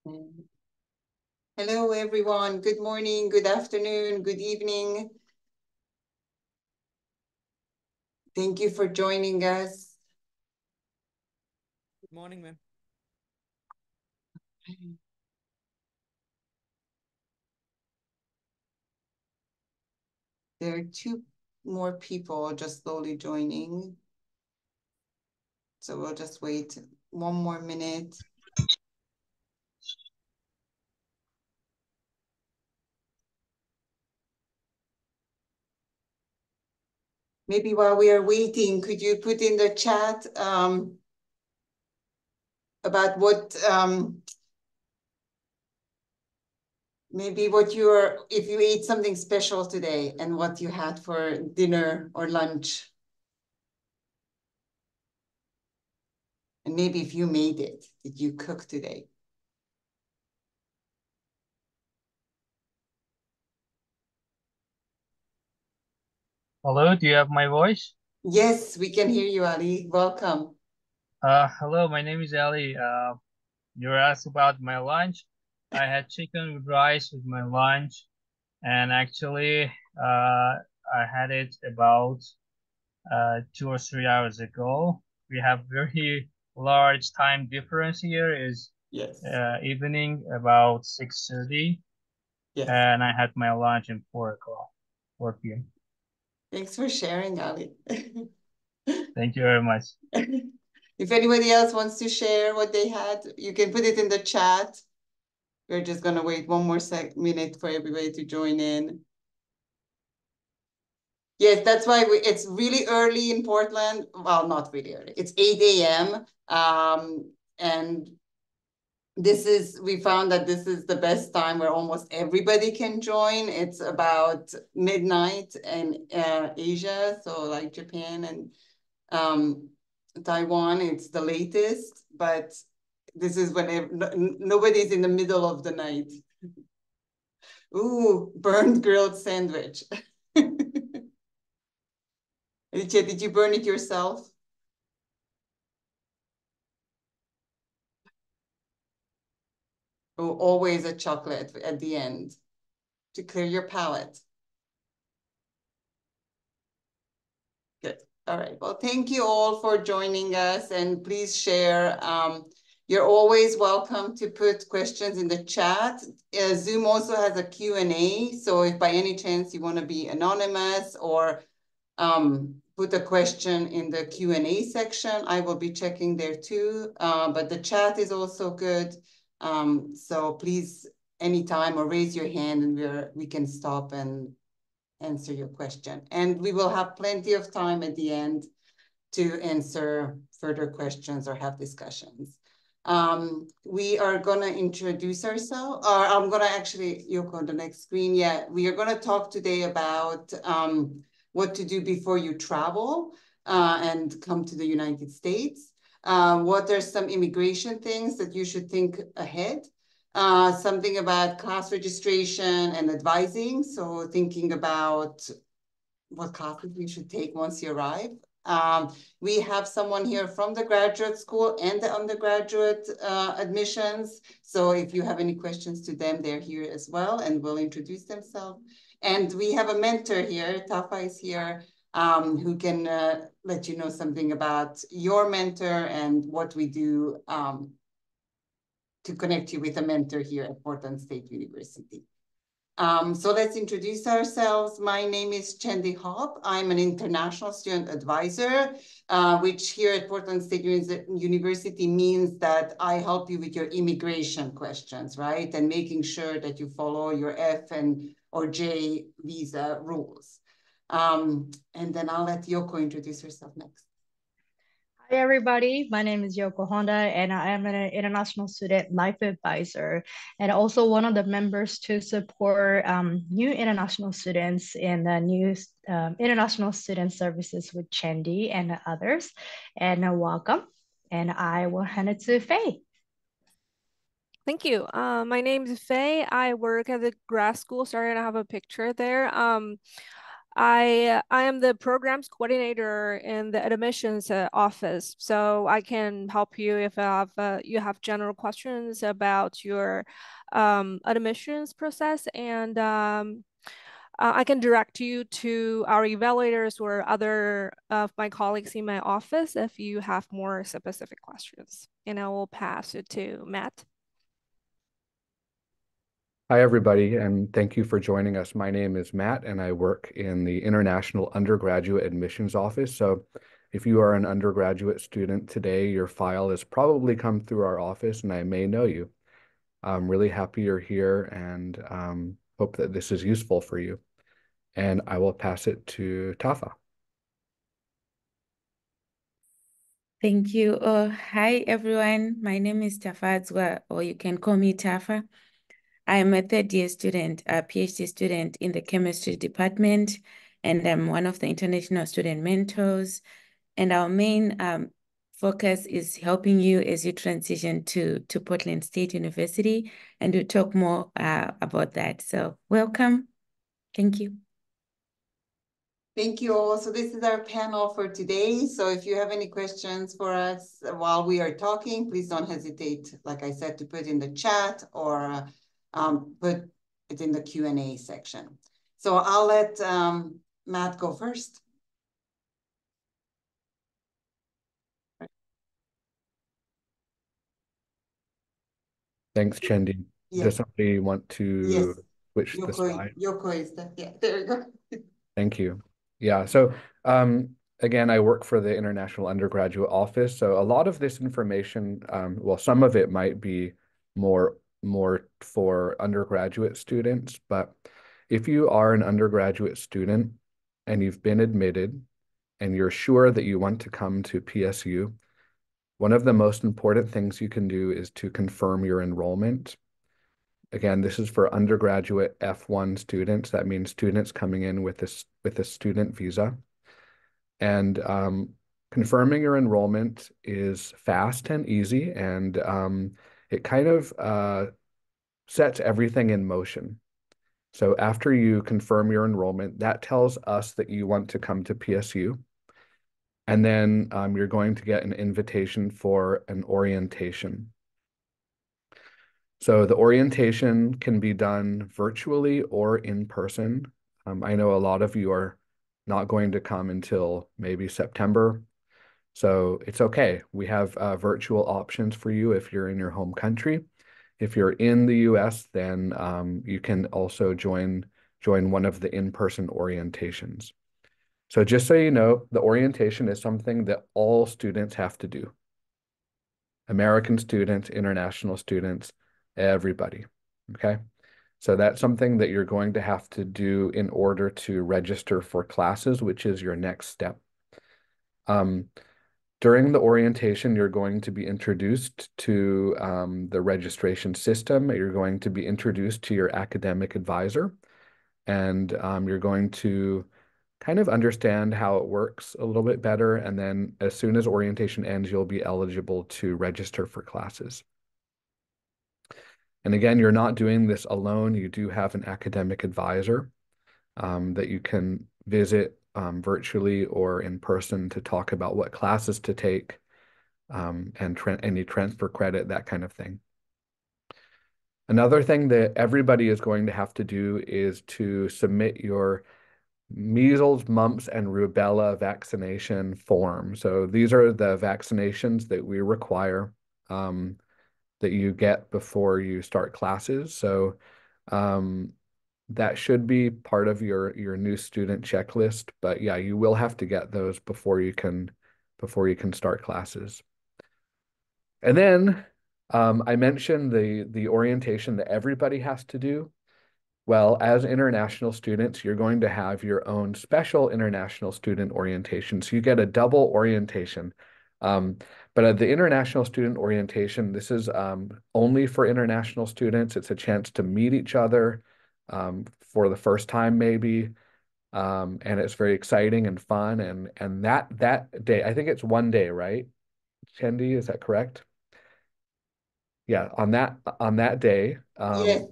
Hello, everyone. Good morning, good afternoon, good evening. Thank you for joining us. Good morning, ma'am. There are two more people just slowly joining. So we'll just wait one more minute. Maybe while we are waiting, could you put in the chat about what maybe what if you ate something special today and what you had for dinner or lunch. And maybe if you made it, did you cook today? Hello, do you have my voice? Yes, we can hear you, Ali. Welcome. Hello, my name is Ali. You asked about my lunch. I had chicken with rice with my lunch, and actually, I had it about 2 or 3 hours ago. We have very large time difference here. Is Yes. Evening about 6:30, Yes. and I had my lunch at 4 p.m. Thanks for sharing, Ali. Thank you very much. If anybody else wants to share what they had, you can put it in the chat. We're just gonna wait one more minute for everybody to join in. Yes, that's why it's really early in Portland. Well, not really early. It's 8 a.m. And we found that this is the best time where almost everybody can join. It's about midnight in Asia, so like Japan and Taiwan, it's the latest, but this is when nobody's in the middle of the night. Ooh, burned grilled sandwich. Did you burn it yourself? Oh, always a chocolate at the end to clear your palate. Good. All right. Well, thank you all for joining us, and please share. You're always welcome to put questions in the chat. Zoom also has a Q&A, so if by any chance you want to be anonymous or put a question in the Q&A section, I will be checking there too, but the chat is also good. So please, anytime, or raise your hand and we can stop and answer your question. And we will have plenty of time at the end to answer further questions or have discussions. We are gonna introduce ourselves, or I'm gonna actually, Yoko, on the next screen, yeah, we are gonna talk today about what to do before you travel and come to the United States. What are some immigration things that you should think ahead? Something about class registration and advising. So thinking about what classes you should take once you arrive. We have someone here from the graduate school and the undergraduate admissions. So if you have any questions to them, they're here as well and will introduce themselves. And we have a mentor here, Tafa is here, who can let you know something about your mentor and what we do to connect you with a mentor here at Portland State University. So let's introduce ourselves. My name is Chendi Hop. I'm an international student advisor, which here at Portland State University means that I help you with your immigration questions, right? And making sure that you follow your F or J visa rules. And then I'll let Yoko introduce herself next. Hi, everybody. My name is Yoko Honda, and I am an international student life advisor and also one of the members to support new international students in the new international student services with Chendi and others. And welcome. And I will hand it to Faye. Thank you. My name is Faye. I work at the grad school. Sorry, I don't have a picture there. I am the programs coordinator in the admissions office, so I can help you if you have general questions about your admissions process, and I can direct you to our evaluators or other of my colleagues in my office if you have more specific questions. And I will pass it to Matt. Hi, everybody, and thank you for joining us. My name is Matt, and I work in the International Undergraduate Admissions Office. So if you are an undergraduate student today, your file has probably come through our office, and I may know you. I'm really happy you're here and hope that this is useful for you. And I will pass it to Tafa. Thank you. Hi, everyone. My name is Tafa Adzwa, or you can call me Tafa. I'm a third-year student, a PhD student in the chemistry department, and I'm one of the international student mentors. And our main focus is helping you as you transition to Portland State University, and we'll talk more about that. So welcome. Thank you. Thank you all. So this is our panel for today. So if you have any questions for us while we are talking, please don't hesitate, like I said, to put in the chat or put it in the Q&A section. So I'll let Matt go first. Thanks, Chendi. Yeah. Does somebody want to switch the Yoko, slide? Yoko is that. Yeah, there you go. Thank you. Yeah, so again, I work for the International Undergraduate Office. So a lot of this information, well, some of it might be more for undergraduate students, but if you are an undergraduate student and you've been admitted and you're sure that you want to come to PSU, one of the most important things you can do is to confirm your enrollment. Again, this is for undergraduate F1 students. That means students coming in with a student visa. And confirming your enrollment is fast and easy, and it kind of sets everything in motion. So after you confirm your enrollment, that tells us that you want to come to PSU. And then you're going to get an invitation for an orientation. So the orientation can be done virtually or in person. I know a lot of you are not going to come until maybe September. So it's okay. We have virtual options for you if you're in your home country. If you're in the US, then you can also join one of the in-person orientations. So just so you know, the orientation is something that all students have to do. American students, international students, everybody, okay? So that's something that you're going to have to do in order to register for classes, which is your next step. During the orientation, you're going to be introduced to the registration system. You're going to be introduced to your academic advisor, and you're going to kind of understand how it works a little bit better. And then as soon as orientation ends, you'll be eligible to register for classes. And again, you're not doing this alone. You do have an academic advisor that you can visit virtually or in person to talk about what classes to take and any transfer credit, that kind of thing. Another thing that everybody is going to have to do is to submit your measles, mumps, and rubella vaccination form. So these are the vaccinations that we require that you get before you start classes. So that should be part of your new student checklist. But yeah, you will have to get those before you can start classes. And then I mentioned the orientation that everybody has to do. Well, as international students, you're going to have your own special international student orientation. So you get a double orientation. But at the international student orientation, this is only for international students. It's a chance to meet each other for the first time, maybe. And it's very exciting and fun. And that day, I think it's one day, right? Chendi, is that correct? Yeah, on that day. Yes,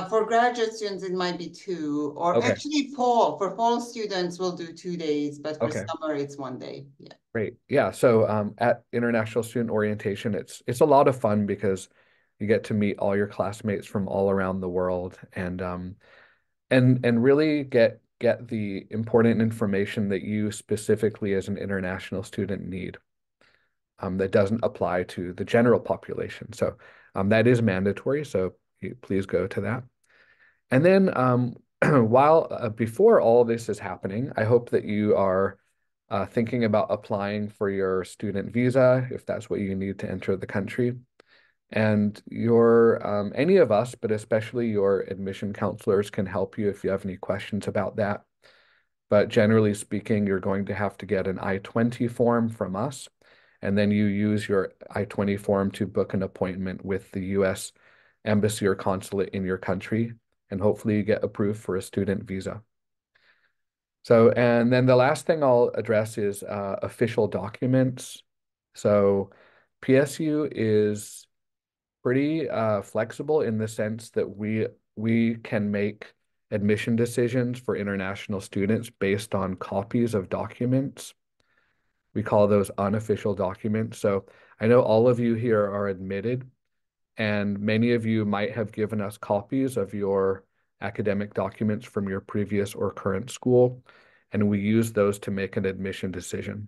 for graduate students, it might be 2, or Okay. actually for fall students, we'll do 2 days, but for Okay. summer, it's 1 day. Yeah. Great. Yeah. So at International Student Orientation, it's a lot of fun because you get to meet all your classmates from all around the world and really get the important information that you specifically as an international student need that doesn't apply to the general population. So that is mandatory. So please go to that. And then while before all this is happening, I hope that you are thinking about applying for your student visa if that's what you need to enter the country. And your any of us, but especially your admission counselors, can help you if you have any questions about that. But generally speaking, you're going to have to get an I-20 form from us, and then you use your I-20 form to book an appointment with the U.S. embassy or consulate in your country, and hopefully you get approved for a student visa. So, and then the last thing I'll address is official documents. So PSU is pretty flexible in the sense that we can make admission decisions for international students based on copies of documents. We call those unofficial documents. So I know all of you here are admitted, and many of you might have given us copies of your academic documents from your previous or current school, and we use those to make an admission decision.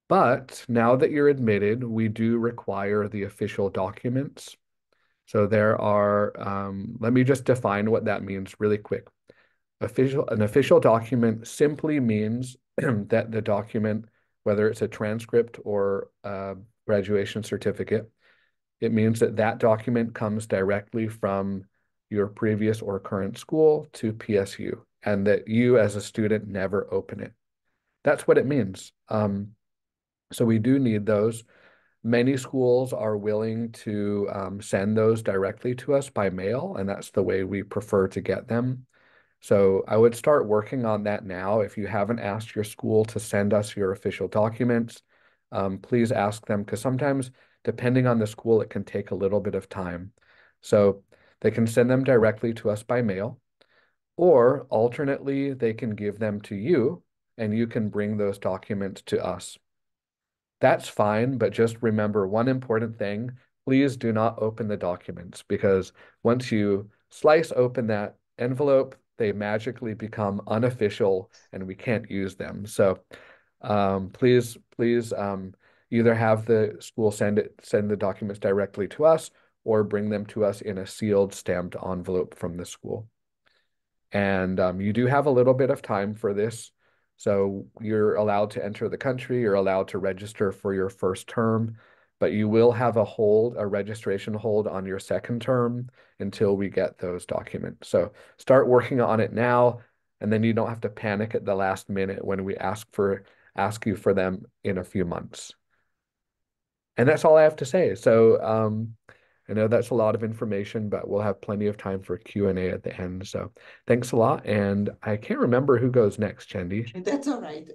But now that you're admitted, we do require the official documents. So there are, let me just define what that means really quick. An official document simply means that the document, whether it's a transcript or a graduation certificate, it means that that document comes directly from your previous or current school to PSU, and that you as a student never open it. That's what it means. So we do need those. Many schools are willing to send those directly to us by mail, and that's the way we prefer to get them. So I would start working on that now. If you haven't asked your school to send us your official documents, please ask them, because sometimes, depending on the school, it can take a little bit of time. So they can send them directly to us by mail, or alternately, they can give them to you, and you can bring those documents to us. That's fine, but just remember one important thing. Please do not open the documents, because once you slice open that envelope, they magically become unofficial and we can't use them. So please either have the school send the documents directly to us or bring them to us in a sealed stamped envelope from the school. And you do have a little bit of time for this. So you're allowed to enter the country, you're allowed to register for your first term, but you will have a registration hold on your second term until we get those documents. So start working on it now, and then you don't have to panic at the last minute when we ask you for them in a few months. And that's all I have to say. So I know that's a lot of information, but we'll have plenty of time for Q&A at the end. So thanks a lot. And I can't remember who goes next, Chandy. That's all right.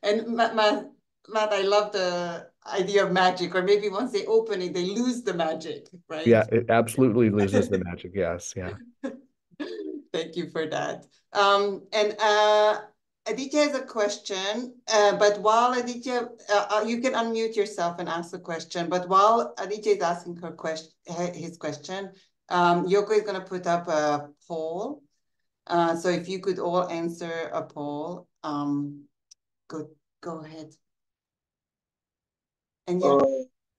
And Matt, I love the idea of magic, or maybe once they open it, they lose the magic, right? Yeah, it absolutely loses the magic. Yes, yeah. Thank you for that. And Aditya has a question, but while Aditya, you can unmute yourself and ask the question. But while Aditya is asking his question, Yoko is going to put up a poll. So if you could all answer a poll, go ahead. And yeah,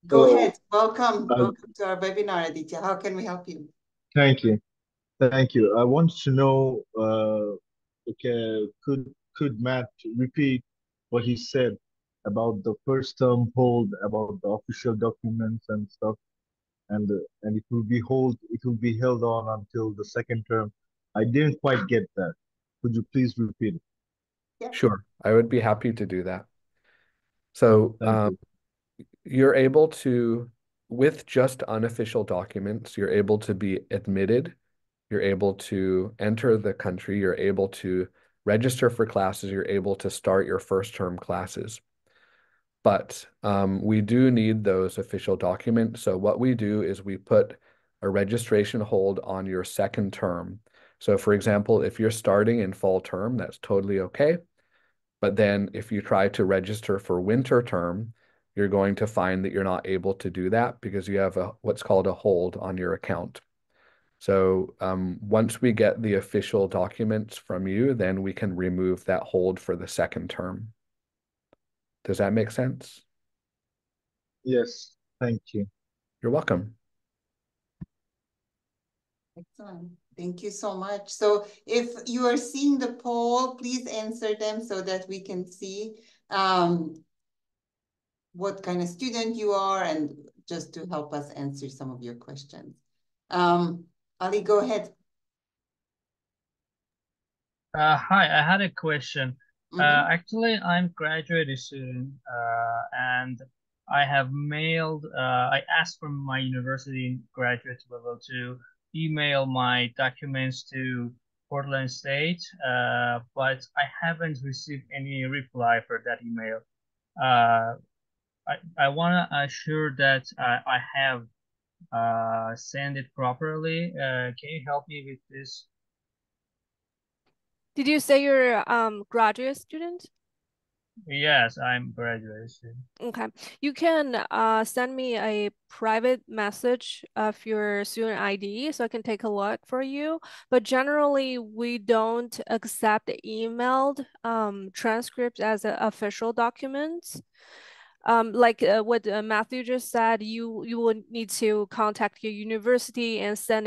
go ahead. Welcome to our webinar, Aditya. How can we help you? Thank you. Thank you. I want to know, okay, could Matt repeat what he said about the first term hold, about the official documents and stuff, and it will be held on until the second term. I didn't quite get that. Could you please repeat it? Yeah. Sure, I would be happy to do that. So Thank you. you're able to, with just unofficial documents, you're able to be admitted, you're able to enter the country, you're able to register for classes, you're able to start your first term classes. but we do need those official documents. So what we do is we put a registration hold on your second term. So for example, if you're starting in fall term, that's totally okay. But then if you try to register for winter term, you're going to find that you're not able to do that because you have what's called a hold on your account. So once we get the official documents from you, then we can remove that hold for the second term. Does that make sense? Yes, thank you. You're welcome. Excellent. Thank you so much. So if you are seeing the poll, please answer them so that we can see what kind of student you are and just to help us answer some of your questions. Ali, go ahead. Hi, I had a question. Mhm. Actually, I'm graduate student, and I have mailed, I asked from my university in graduate level to email my documents to Portland State, but I haven't received any reply for that email. I want to assure that I have sent it properly. Can you help me with this? Did you say you're a graduate student? Yes, I'm graduate student. Okay. You can send me a private message of your student ID so I can take a look for you. But generally, we don't accept emailed transcripts as official documents. Like what Matthew just said, you would need to contact your university and send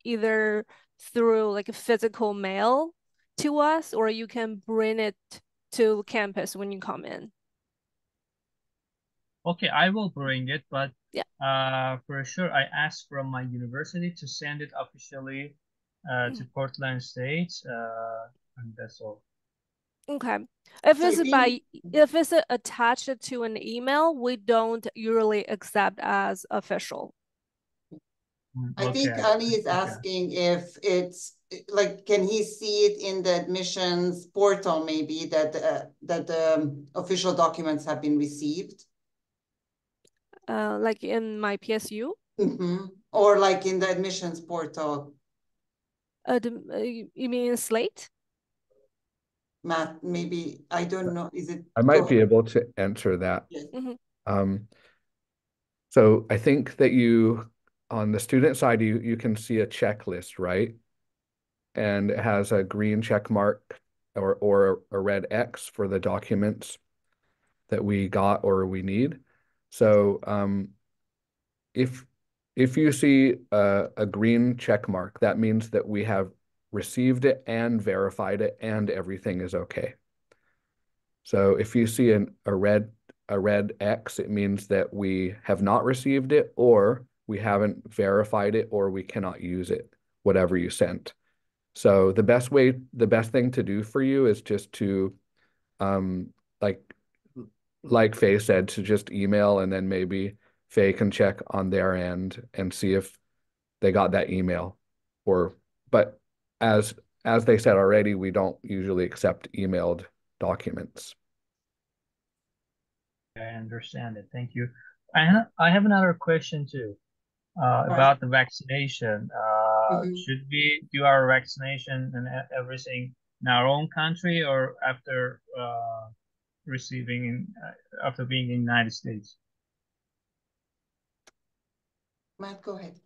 either through like a physical mail to us, or you can bring it to campus when you come in. Okay, I will bring it, but Yeah. for sure, I asked from my university to send it officially to Portland State, and that's all. Okay. If So I it's think if it's attached to an email, we don't usually accept as official. I think Okay, Ali is okay. asking if it's like, can he see it in the admissions portal maybe that the official documents have been received? Like in my PSU. Or like in the admissions portal, You mean Slate? Matt, maybe, I don't know, is it? I Go might be ahead. able to answer that. Yes. So I think that on the student side, you can see a checklist, right? And it has a green check mark or a red X for the documents that we got or we need. So if you see a green check mark, that means that we have received it and verified it and everything is okay. So if you see a red X, it means that we have not received it or we haven't verified it or we cannot use it, whatever you sent. So the best thing to do for you is just to um like Faye said, to just email and then maybe Faye can check on their end and see if they got that email. But as they said already, we don't usually accept emailed documents. I understand it. Thank you. I have another question too, Right. about the vaccination. Mhm. Should we do our vaccination and everything in our own country or after after being in the United States? Matt, go ahead.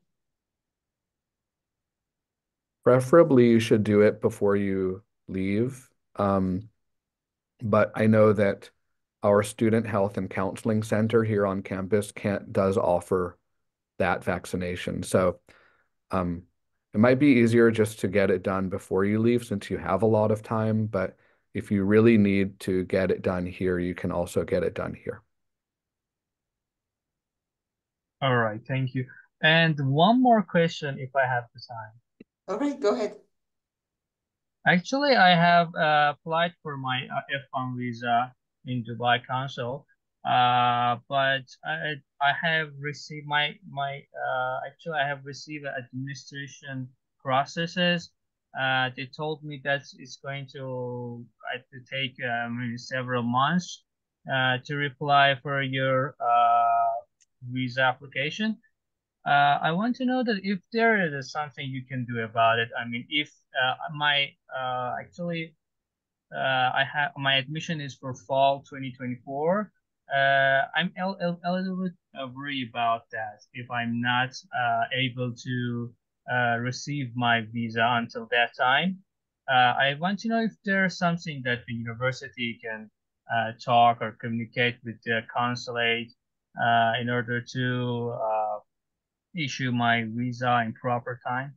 Preferably, you should do it before you leave. But I know that our Student Health and Counseling Center here on campus does offer that vaccination. So it might be easier just to get it done before you leave since you have a lot of time. But if you really need to get it done here, you can also get it done here. All right, thank you. And one more question if I have the time. All right, go ahead. Actually, I have applied for my F1 visa in Dubai Council, but I have received actually I have received administration processes. They told me that it's going to take several months. to reply for your visa application. I want to know that if there is something you can do about it. I mean, if my actually I have my admission is for fall 2024. I'm a little bit worried about that if I'm not able to receive my visa until that time. I want to know if there's something that the university can talk or communicate with the consulate in order to issue my visa in proper time.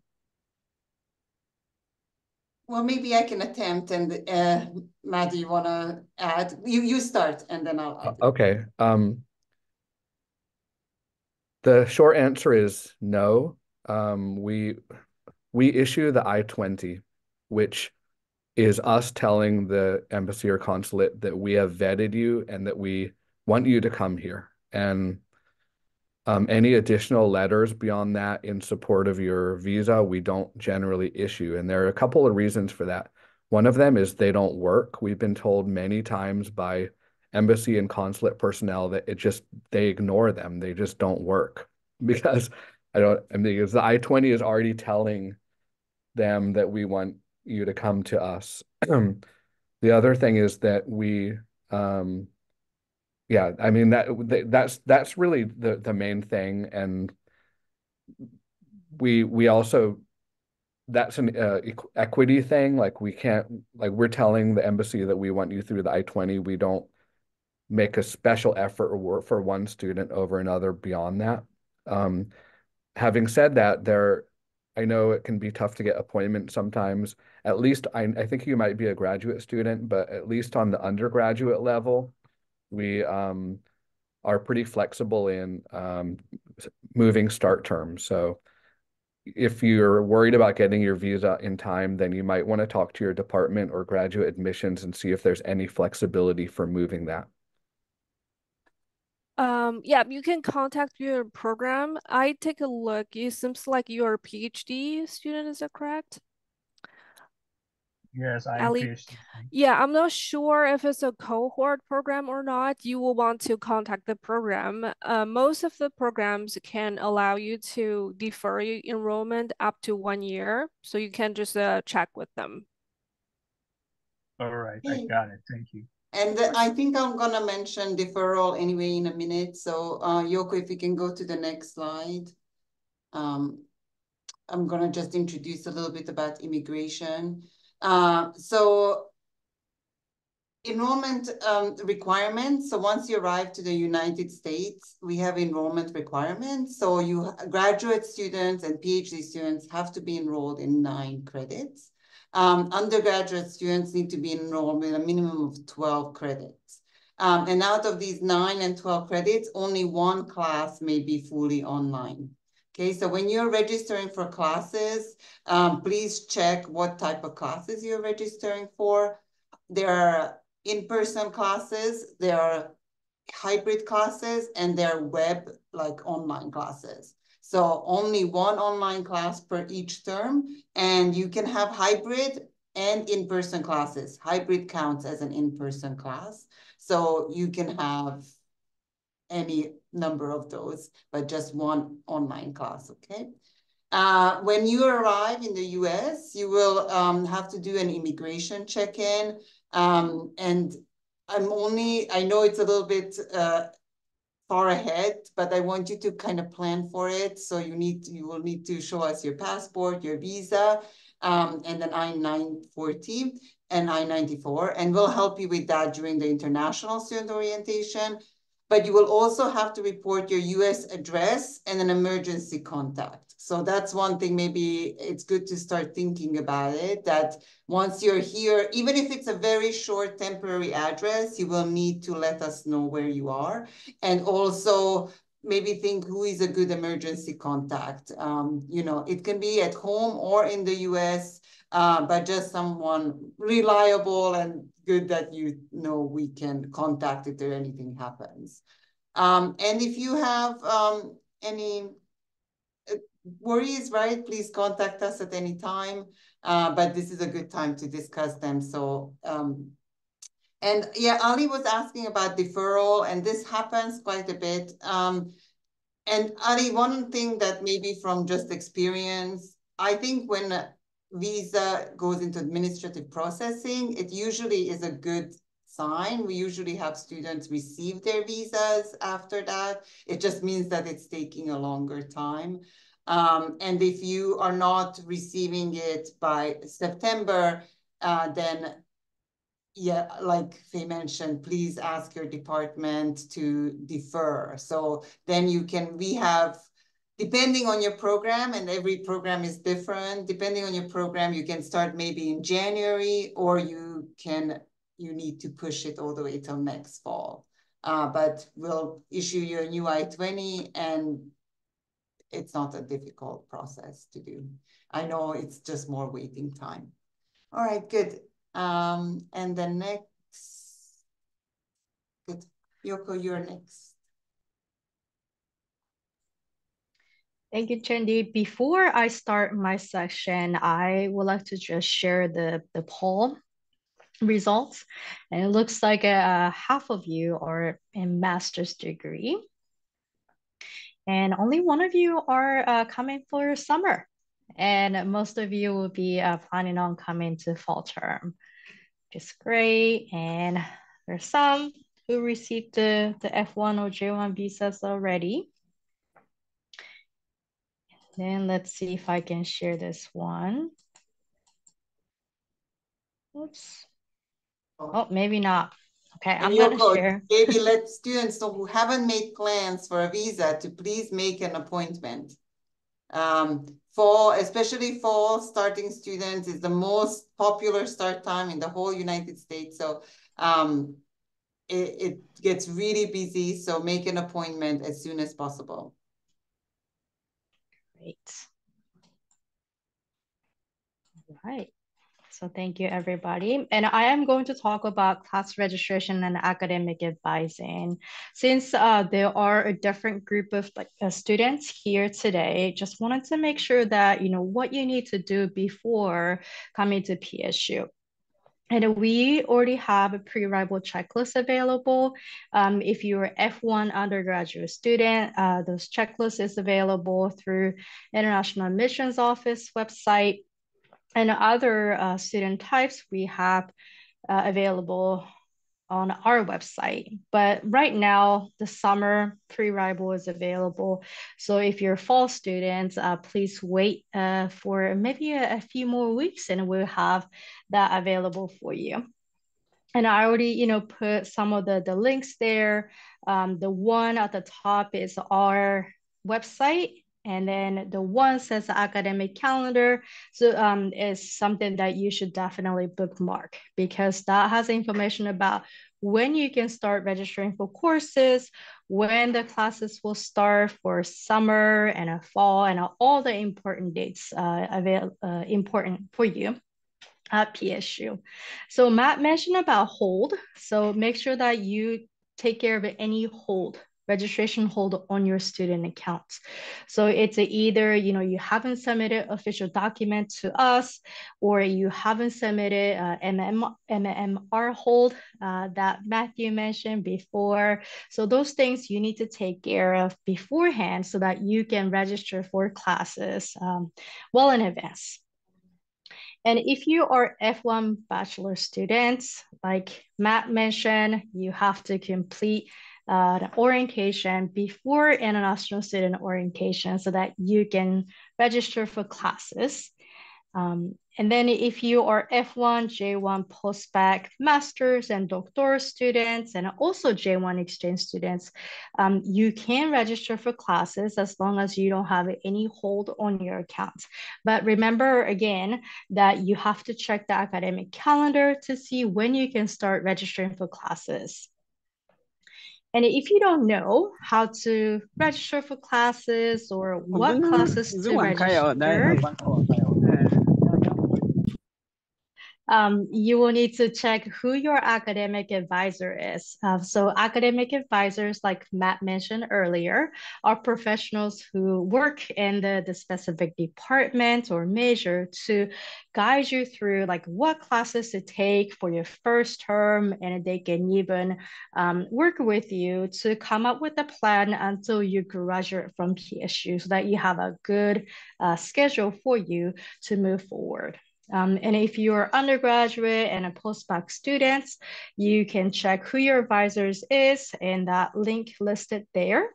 Well, maybe I can attempt, and Maddie, you want to add? You start, and then I'll add. Okay. The short answer is no. We issue the I-20, which is us telling the embassy or consulate that we have vetted you and that we want you to come here. And any additional letters beyond that in support of your visa, we don't generally issue. And there are a couple of reasons for that. One of them is they don't work. We've been told many times by embassy and consulate personnel that they ignore them. They just don't work because the I-20 is already telling them that we want you to come to us. The other thing is that yeah, I mean that's really the main thing, and we also that's an equity thing. Like we're telling the embassy that we want you through the I-20. We don't make a special effort or work for one student over another beyond that. Having said that, I know it can be tough to get appointments sometimes. At least I think you might be a graduate student, but at least on the undergraduate level, we are pretty flexible in moving start terms. So if you're worried about getting your visa in time, then you might want to talk to your department or graduate admissions and see if there's any flexibility for moving that. Yeah, you can contact your program. I take a look. It seems like you're a PhD student, is that correct? Yes, I'm Ali? PhD. Yeah, I'm not sure if it's a cohort program or not. You will want to contact the program. Most of the programs can allow you to defer your enrollment up to 1 year, so you can just check with them. All right, I got it. Thank you. And I think I'm going to mention deferral anyway in a minute. So Yoko, if you can go to the next slide. I'm going to just introduce a little bit about immigration. So enrollment requirements. So once you arrive to the United States, we have enrollment requirements. So graduate students and PhD students have to be enrolled in 9 credits. Undergraduate students need to be enrolled with a minimum of 12 credits. And out of these 9 and 12 credits, only 1 class may be fully online. Okay, so when you're registering for classes, please check what type of classes you're registering for. There are in-person classes, there are hybrid classes, and there are web, like online classes. So only 1 online class per each term, and you can have hybrid and in-person classes. Hybrid counts as an in-person class. So you can have any number of those, but just 1 online class, okay? When you arrive in the US, you will have to do an immigration check-in. And I know it's a little bit far ahead, but I want you to kind of plan for it. So you will need to show us your passport, your visa, and then I-940 and I-94, and we'll help you with that during the international student orientation. But you will also have to report your US address and an emergency contact. So that's one thing, maybe it's good to start thinking about it, that once you're here, even if it's a very short temporary address, you will need to let us know where you are. And also maybe think who is a good emergency contact. It can be at home or in the US, but just someone reliable and good that we can contact if there anything happens. And if you have any worries, right, please contact us at any time. But this is a good time to discuss them. So, And yeah, Ali was asking about deferral, and this happens quite a bit. And Ali, one thing that maybe from just experience, I think when a visa goes into administrative processing, it usually is a good sign. We usually have students receive their visas after that. It just means that it's taking a longer time. And if you are not receiving it by September, then yeah, like they mentioned, please ask your department to defer. So then we have, depending on your program, and every program is different, depending on your program, you can start maybe in January, or you need to push it all the way till next fall. But we'll issue you a new I-20, and it's not a difficult process to do. I know it's just more waiting time. All right, good. And the next, good. Yoko, you're next. Thank you, Chendi. Before I start my section, I would like to just share the poll results. And it looks like half of you are in master's degree. And only one of you are coming for summer. And most of you will be planning on coming to fall term, which is great. And there's some who received the F1 or J1 visas already. Then let's see if I can share this one. Oops. Oh, maybe not. Okay, And I'm gonna Yoko, share. maybe let students who haven't made plans for a visa to please make an appointment. Especially fall starting students is the most popular start time in the whole United States. So it gets really busy. So make an appointment as soon as possible. Great. All right. So thank you, everybody. And I am going to talk about class registration and academic advising. Since there are a different group of students here today, just wanted to make sure that you know what you need to do before coming to PSU. And we already have a pre-arrival checklist available. If you're F1 undergraduate student, those checklists is available through International Admissions Office website. And other student types we have available on our website. But right now, the summer pre-arrival is available. So if you're fall students, please wait for maybe a few more weeks and we'll have that available for you. And I already, put some of the links there. The one at the top is our website. And then the one says academic calendar. So it's something that you should definitely bookmark because that has information about when you can start registering for courses, when the classes will start for summer and a fall, and all the important dates important for you at PSU. So Matt mentioned about hold. So make sure that you take care of any registration hold on your student accounts. So it's either, you haven't submitted official document to us or you haven't submitted MMR hold that Matthew mentioned before. So those things you need to take care of beforehand so that you can register for classes well in advance. And if you are F1 bachelor students, like Matt mentioned, you have to complete the orientation before international student orientation so that you can register for classes. And then if you are F1, J1 postbac masters and doctoral students, and also J1 exchange students, you can register for classes as long as you don't have any hold on your account. But remember again that you have to check the academic calendar to see when you can start registering for classes. And if you don't know how to register for classes or what classes to register, You will need to check who your academic advisor is. So academic advisors, like Matt mentioned earlier, are professionals who work in the specific department or major to guide you through like what classes to take for your first term, and they can even work with you to come up with a plan until you graduate from PSU so that you have a good schedule for you to move forward. And if you're undergraduate and a postdoc students, you can check who your advisors is in that link listed there.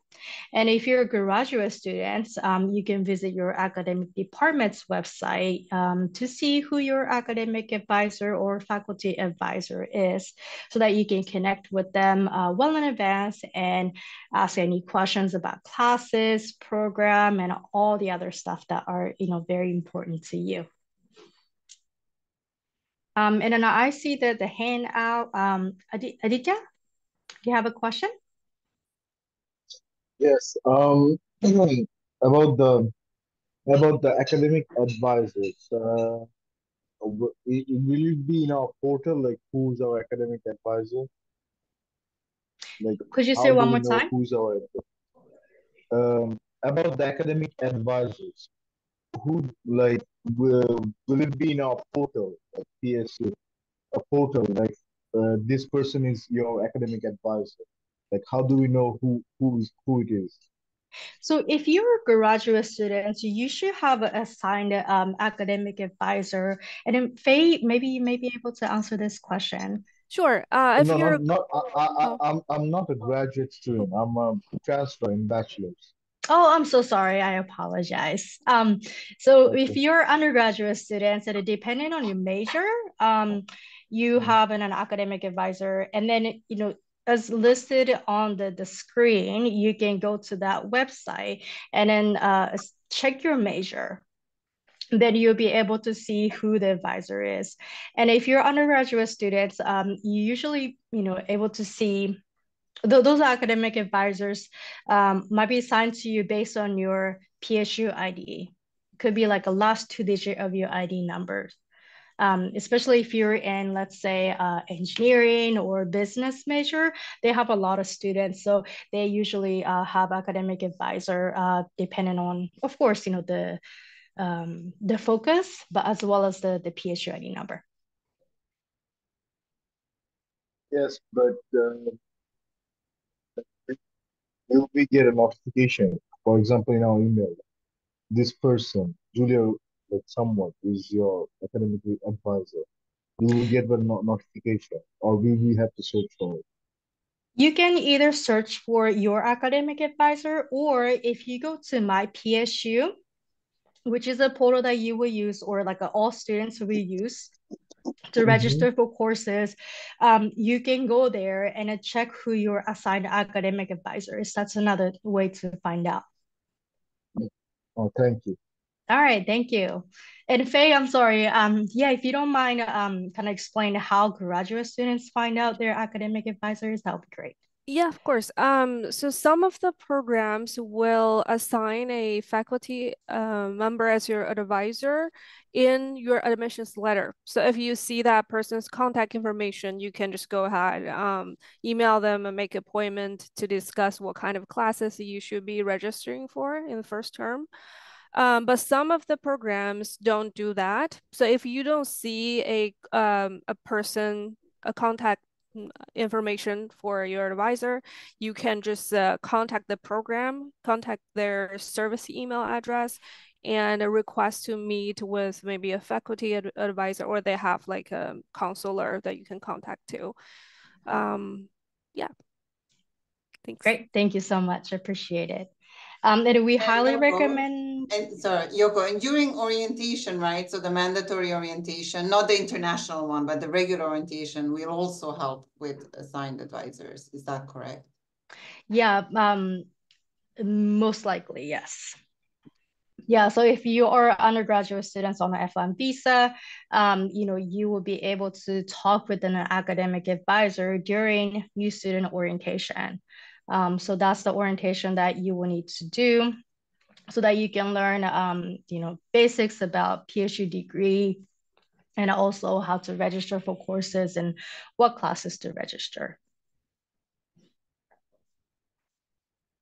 And if you're a graduate student, you can visit your academic department's website to see who your academic advisor or faculty advisor is so that you can connect with them well in advance and ask any questions about classes, program, and all the other stuff that are, very important to you. And then I see that the hand out. Aditya, do you have a question? Yes. About the academic advisors. Will it be in our portal, like who's our academic advisor? Like, Could you say how do one we more know time? who's our about the academic advisors? Who like will it be in our portal, like PSU, a portal like this person is your academic advisor? Like, how do we know who it is? So if you're a graduate student, you should have an assigned academic advisor. And then Faye, maybe you may be able to answer this question. Sure. If No, you're not oh, I'm not a graduate student. I'm a transfer in bachelor's. Oh, I'm so sorry. I apologize. So if Okay. you're undergraduate students, and depending on your major, you have an academic advisor, and then as listed on the screen, you can go to that website and then check your major. Then you'll be able to see who the advisor is. And if you're undergraduate students, you usually able to see those academic advisors might be assigned to you based on your PSU ID. Could be like a last 2 digit of your ID numbers. Especially if you're in, let's say, engineering or business major, they have a lot of students. So they usually have academic advisor depending on, of course, the focus, but as well as the PSU ID number. Yes, but will we get a notification? For example, in our email, this person, Julia, like someone is your academic advisor. We will get the notification, or will we have to search for it? You can either search for your academic advisor, or if you go to My PSU, which is a portal that you will use, or like all students will use to register for courses, you can go there and check who your assigned academic advisor is. That's another way to find out. Oh, thank you. All right, thank you. And Faye, I'm sorry. Yeah, if you don't mind, kind of explain how graduate students find out their academic advisors, that would be great. yeah, of course. So some of the programs will assign a faculty member as your advisor in your admissions letter. So if you see that person's contact information, you can just go ahead, email them and make an appointment to discuss what kind of classes you should be registering for in the first term. But some of the programs don't do that. So if you don't see a person, a contact information for your advisor, you can just contact the program, contact their service email address, and request to meet with maybe a faculty advisor, or they have like a counselor that you can contact too. Yeah. Thanks. Great. Thank you so much. Appreciate it. And we highly Yoko, recommend. And sorry, Yoko, and during orientation, right? So the mandatory orientation, not the international one, but the regular orientation, will also help with assigned advisors. Is that correct? Yeah, most likely, yes. Yeah, so if you are undergraduate students on an F1 visa, you will be able to talk with an academic advisor during new student orientation. So that's the orientation that you will need to do so that you can learn, basics about PSU degree and also how to register for courses and what classes to register.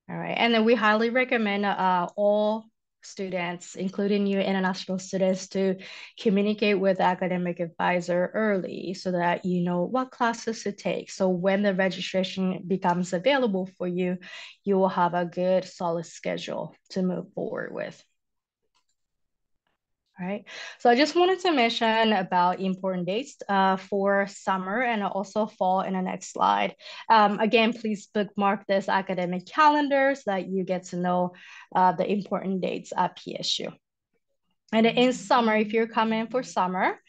All right, and then we highly recommend all students, including new international students, to communicate with the academic advisor early so that you know what classes to take. So when the registration becomes available for you, you will have a good, solid schedule to move forward with. All right, so I just wanted to mention about important dates for summer and also fall in the next slide. Again, please bookmark this academic calendar so that you get to know the important dates at PSU. And in summer, if you're coming for summer,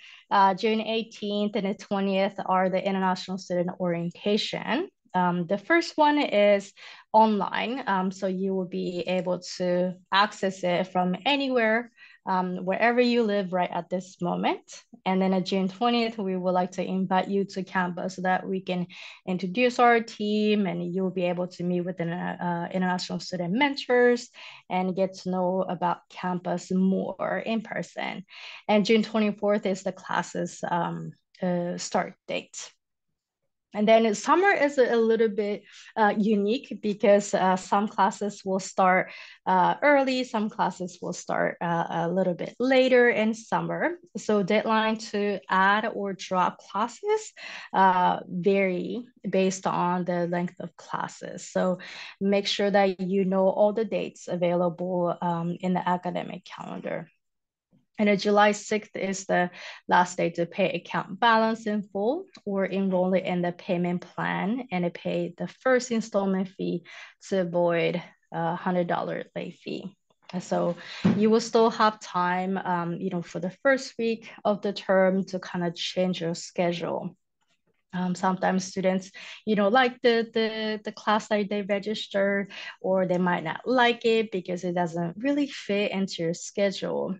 June 18th and the 20th are the International Student Orientation. The first one is online, so you will be able to access it from anywhere, wherever you live right at this moment. And then on June 20th, we would like to invite you to campus so that we can introduce our team and you'll be able to meet with international student mentors and get to know about campus more in person. And June 24th is the classes start date. And then summer is a little bit unique because some classes will start early, some classes will start a little bit later in summer. So deadline to add or drop classes vary based on the length of classes. So make sure that you know all the dates available in the academic calendar. And July 6th is the last day to pay account balance in full or enroll in the payment plan and pay the first installment fee to avoid a $100 late fee. So you will still have time, for the first week of the term to kind of change your schedule. Sometimes students, like the class that they registered, or they might not like it because it doesn't really fit into your schedule.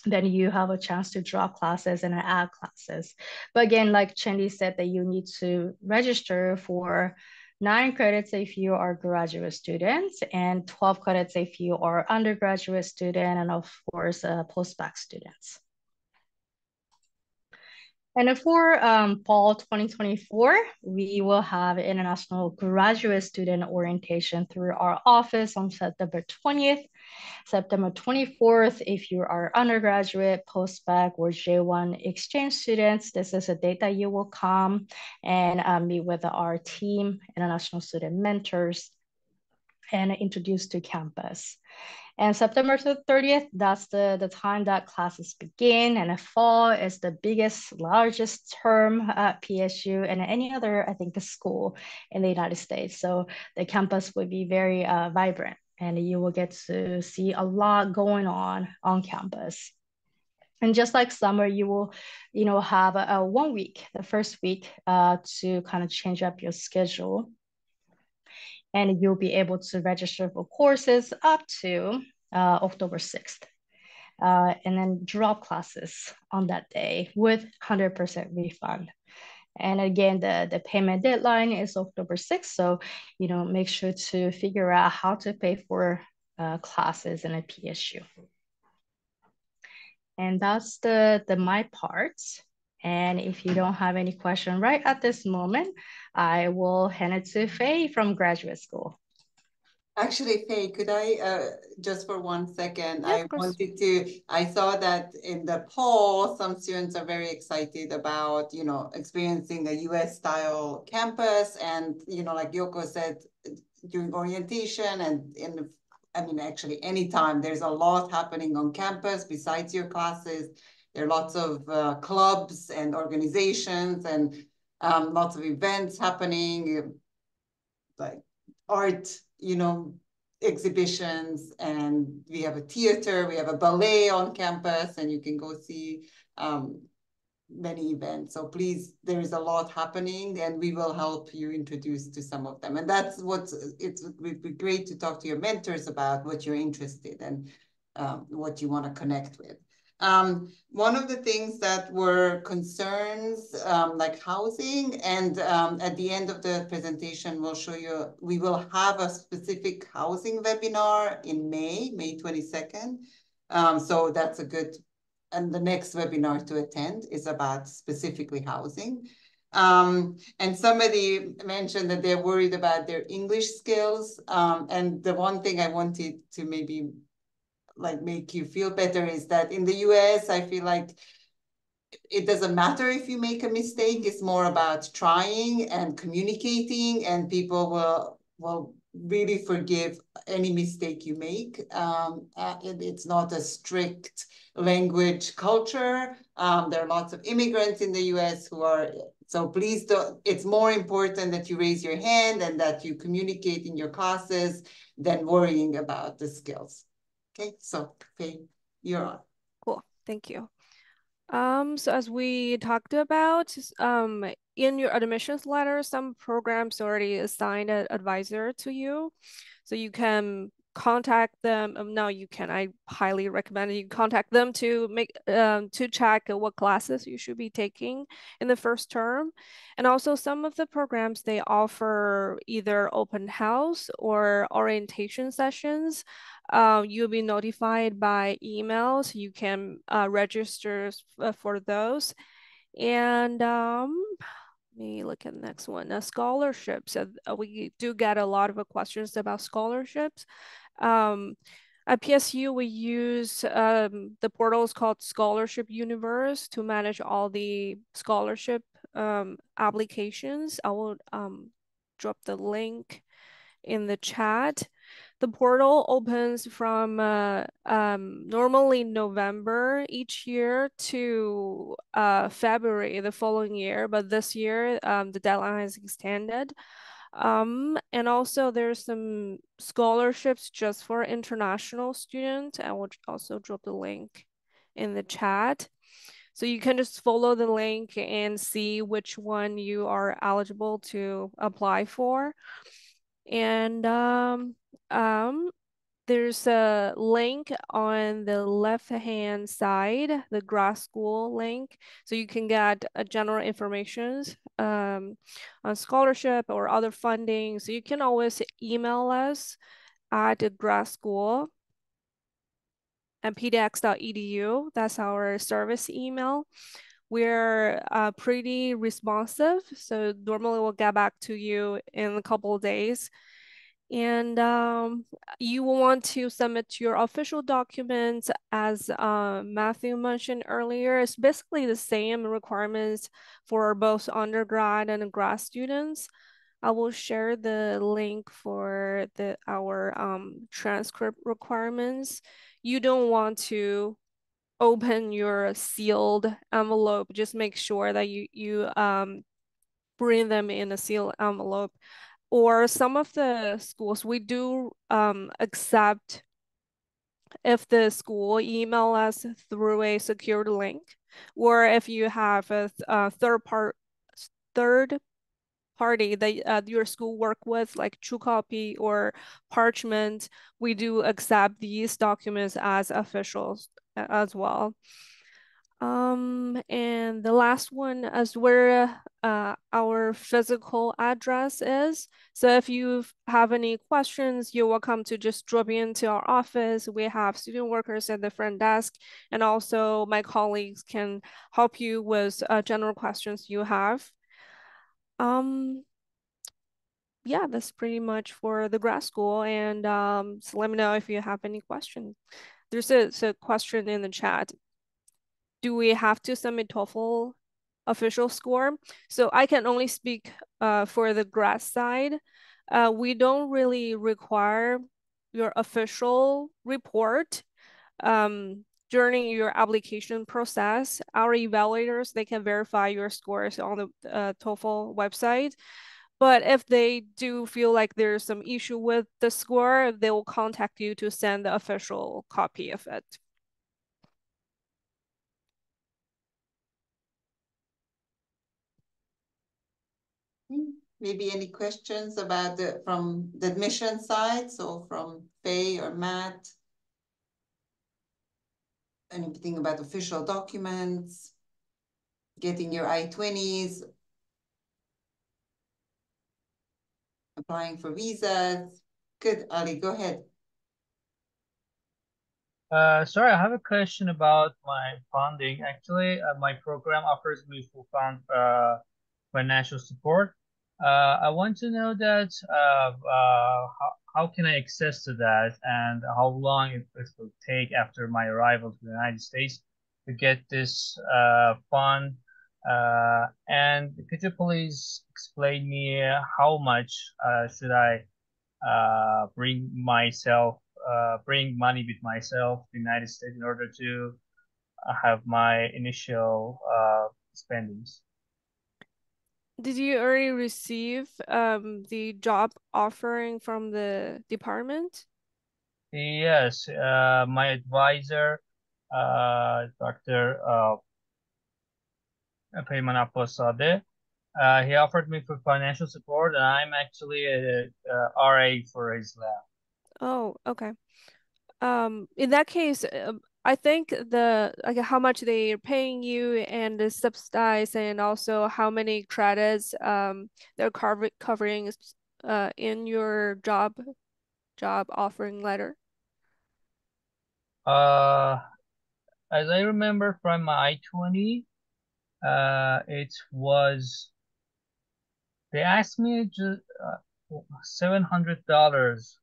Then you have a chance to drop classes and add classes. But again, like Chendi said, that you need to register for 9 credits if you are graduate students and 12 credits if you are undergraduate student and of course post-bac students. And for fall 2024, we will have international graduate student orientation through our office on September 20th. September 24th, if you are undergraduate, post-bac, or J1 exchange students, this is a date that you will come and meet with our team, international student mentors, and introduced to campus. And September 30th, that's the time that classes begin. And the fall is the biggest, largest term at PSU and any other, I think, school in the United States. So the campus will be very vibrant and you will get to see a lot going on campus. And just like summer, you will, have a 1 week, the first week to kind of change up your schedule. And you'll be able to register for courses up to October 6th. And then drop classes on that day with 100% refund. And again, the payment deadline is October 6th. So, make sure to figure out how to pay for classes in a PSU. And that's the my part. And if you don't have any question right at this moment, I will hand it to Faye from graduate school. Actually, Faye, could I, just for 1 second, Yeah, of course. I saw that in the poll, some students are very excited about, experiencing a US style campus. And, like Yoko said, during orientation and actually anytime there's a lot happening on campus besides your classes. There are lots of clubs and organizations and lots of events happening, like art, exhibitions, and we have a theater, we have a ballet on campus, and you can go see many events. So please, there is a lot happening and we will help you introduce to some of them. And that's it would be great to talk to your mentors about what you're interested in and what you want to connect with. One of the things that were concerns, like housing, and at the end of the presentation, we will have a specific housing webinar in May 22nd. So that's a good and the next webinar to attend is about specifically housing. And somebody mentioned that they're worried about their English skills. And the one thing I wanted to maybe like make you feel better is that in the US, I feel like it doesn't matter if you make a mistake. It's more about trying and communicating, and people will really forgive any mistake you make. It's not a strict language culture. There are lots of immigrants in the US who are, so please don't, it's more important that you raise your hand and that you communicate in your classes than worrying about the skills. Okay, so Faye, you're on. Cool, thank you. So as we talked about, in your admissions letter, some programs already assigned an advisor to you. So you can contact them. No, you can. I highly recommend you contact them to to check what classes you should be taking in the first term. And also some of the programs, they offer either open house or orientation sessions. You'll be notified by email, so you can register for those. And let me look at the next one. Scholarships. We do get a lot of questions about scholarships. At PSU, we use the portal is called Scholarship Universe to manage all the scholarship applications. I will drop the link in the chat. The portal opens from normally November each year to February the following year, but this year the deadline is extended. And also there's some scholarships just for international students. I will also drop the link in the chat. So you can just follow the link and see which one you are eligible to apply for. And there's a link on the left-hand side, the grad school link. So you can get general information on scholarship or other funding. So you can always email us at the grad school at pdx.edu. That's our service email. We're pretty responsive. So normally we'll get back to you in a couple of days. And you will want to submit your official documents as Matthew mentioned earlier. It's basically the same requirements for both undergrad and grad students. I will share the link for our transcript requirements. You don't want to open your sealed envelope. Just make sure that you bring them in a sealed envelope. Or some of the schools, we do accept if the school email us through a secured link, or if you have a third party that your school work with, like TrueCopy or Parchment, we do accept these documents as officials as well. And the last one is where our physical address is. So if you have any questions, you're welcome to just drop into our office. We have student workers at the front desk, and also my colleagues can help you with general questions you have. Yeah, that's pretty much for the grad school. And so let me know if you have any questions. There's a question in the chat. Do we have to submit TOEFL official score? So I can only speak for the grad side. We don't really require your official report during your application process. Our evaluators, they can verify your scores on the TOEFL website. But if they do feel like there's some issue with the score, they will contact you to send the official copy of it. Maybe any questions about from the admission side, so from Faye or Matt? Anything about official documents, getting your I-20s, applying for visas? Good, Ali, go ahead. Sorry, I have a question about my funding. Actually, my program offers me full fund financial support. I want to know that how can I access to that and how long it will take after my arrival to the United States to get this fund. And could you please explain me how much should I bring money with myself to the United States in order to have my initial spendings? Did you already receive the job offering from the department? Yes, my advisor, Dr. Payman, he offered me for financial support, and I'm actually a RA for his lab. Oh, okay. In that case, I think like how much they're paying you and the subsidize and also how many credits they're covering in your job offering letter. As I remember from my I-20, it was they asked me just $700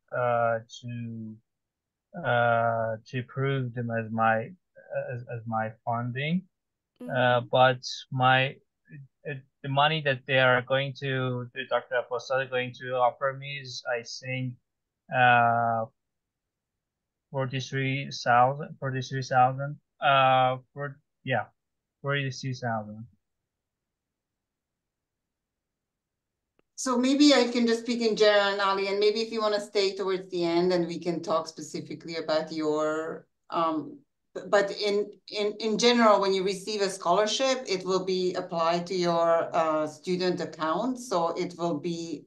to prove them as my funding. But the money that they are going to Dr. Apostol going to offer me is, I think, 43,000 43,000. So maybe I can just speak in general, Ali, and maybe if you want to stay towards the end, and we can talk specifically about your but in general, when you receive a scholarship, it will be applied to your student account. So it will be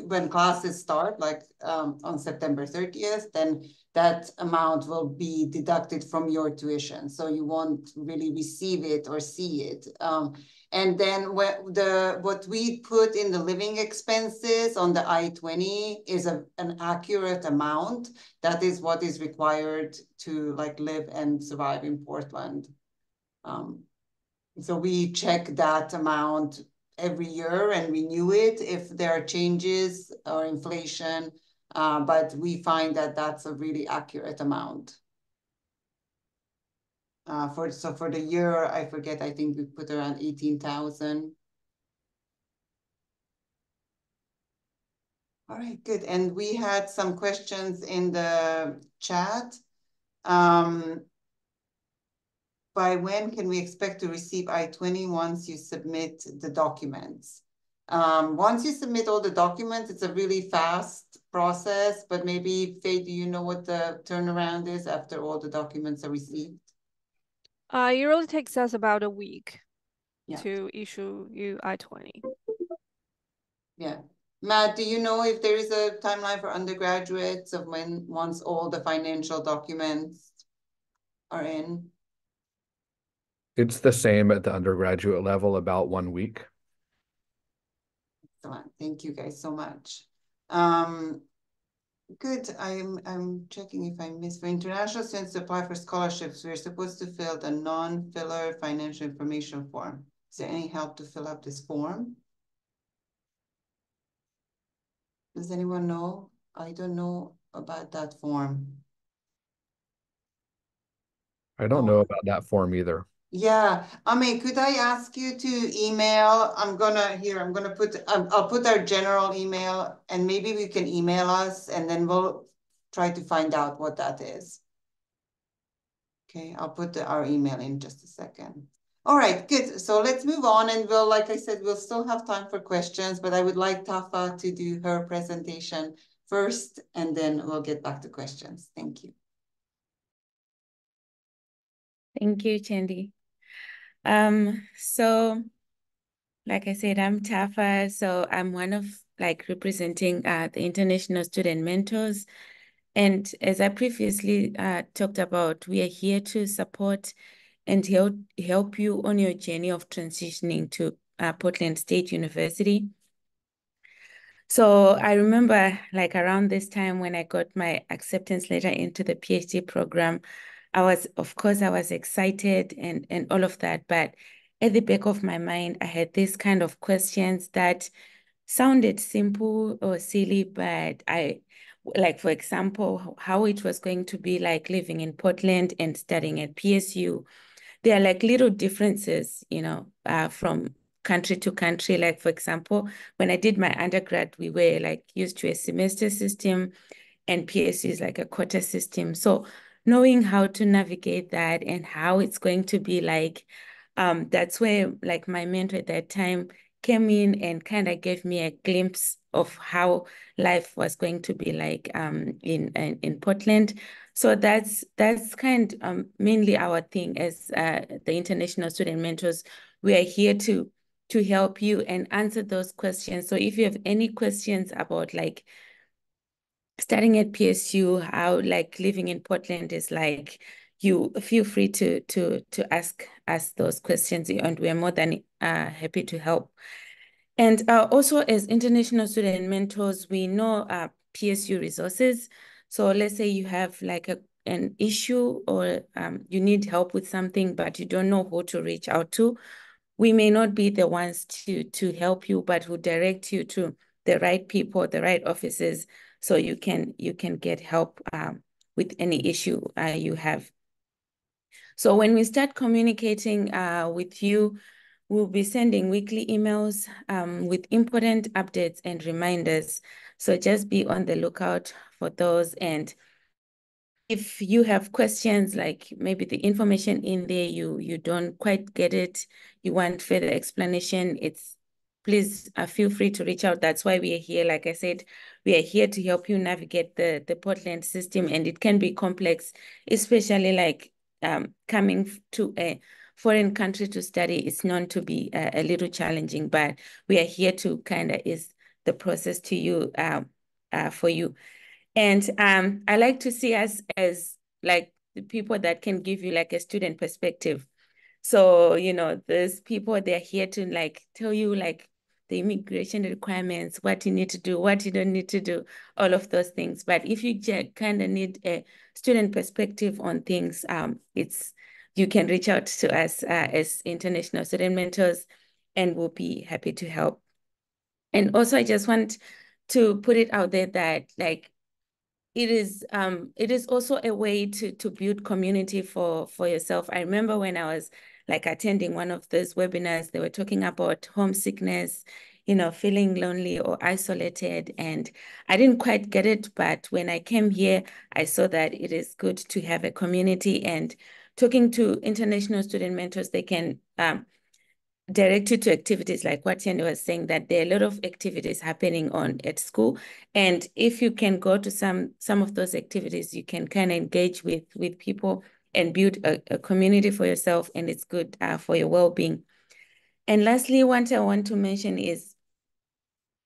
when classes start, like on September 30th, then that amount will be deducted from your tuition. So you won't really receive it or see it. And then what we put in the living expenses on the I-20 is an accurate amount. That is what is required to like live and survive in Portland. So we check that amount every year and renew it if there are changes or inflation, but we find that that's a really accurate amount. So for the year, I forget, I think we put around 18,000. All right, good. And we had some questions in the chat. By when can we expect to receive I-20 once you submit the documents? Once you submit all the documents, it's a really fast process, but maybe, Faye, do you know what the turnaround is after all the documents are received? It usually takes us about a week Yeah. to issue you I-20. Yeah. Matt, do you know if there is a timeline for undergraduates of once all the financial documents are in? It's the same at the undergraduate level, about 1 week. Excellent. Thank you guys so much. Good. I'm checking if I missed. For international students to apply for scholarships, we're supposed to fill the non-filler financial information form. Is there any help to fill up this form? Does anyone know? I don't know about that form. I don't know about that form either. Yeah, I mean, could I ask you to email? I'm gonna put, I'll put our general email and maybe we can email us and then we'll try to find out what that is. Okay, I'll put our email in just a second. All right, good. So let's move on and we'll, like I said, we'll still have time for questions, but I would like Tafa to do her presentation first and then we'll get back to questions. Thank you. Thank you, Chandy. So like I said, I'm Tafa. So I'm one of representing the International Student Mentors. And as I previously talked about, we are here to support and help you on your journey of transitioning to Portland State University. So I remember like around this time when I got my acceptance letter into the PhD program, of course, I was excited and all of that. But at the back of my mind, I had these kind of questions that sounded simple or silly, but like, for example, how it was going to be like living in Portland and studying at PSU. There are like little differences, from country to country. Like, for example, when I did my undergrad, we were like used to a semester system, and PSU is like a quarter system. So knowing how to navigate that and how it's going to be like, that's where like my mentor at that time came in and kind of gave me a glimpse of how life was going to be like in Portland. So that's kind mainly our thing as the international student mentors. We are here to help you and answer those questions. So if you have any questions about like starting at PSU, how like living in Portland is like, you feel free to ask us those questions, and we are more than happy to help. And also as international student mentors, we know PSU resources. So let's say you have like an issue or you need help with something, but you don't know who to reach out to. We may not be the ones to help you, but we'll direct you to the right people, the right offices, so you can get help with any issue you have. So when we start communicating with you, we'll be sending weekly emails with important updates and reminders. So just be on the lookout for those. And if you have questions, like maybe the information in there, you don't quite get it, you want further explanation, please feel free to reach out. That's why we are here. Like I said, we are here to help you navigate the Portland system, and it can be complex, especially like coming to a foreign country to study is known to be a little challenging, but we are here to kind of ease the process to you for you. And I like to see us as like the people that can give you like a student perspective. So, there's people, they're here to like tell you like the immigration requirements, what you need to do, what you don't need to do, all of those things. But if you kind of need a student perspective on things, you can reach out to us as international student mentors, and we'll be happy to help. And also, I just want to put it out there that like it is also a way to build community for yourself. I remember when I was like attending one of those webinars, they were talking about homesickness, feeling lonely or isolated, and I didn't quite get it, but when I came here, I saw that it is good to have a community. And talking to international student mentors, they can direct you to activities like what Yandi was saying, that there are a lot of activities happening at school. And if you can go to some of those activities, you can kind of engage with people and build a community for yourself, and it's good for your well-being. And lastly, what I want to mention is,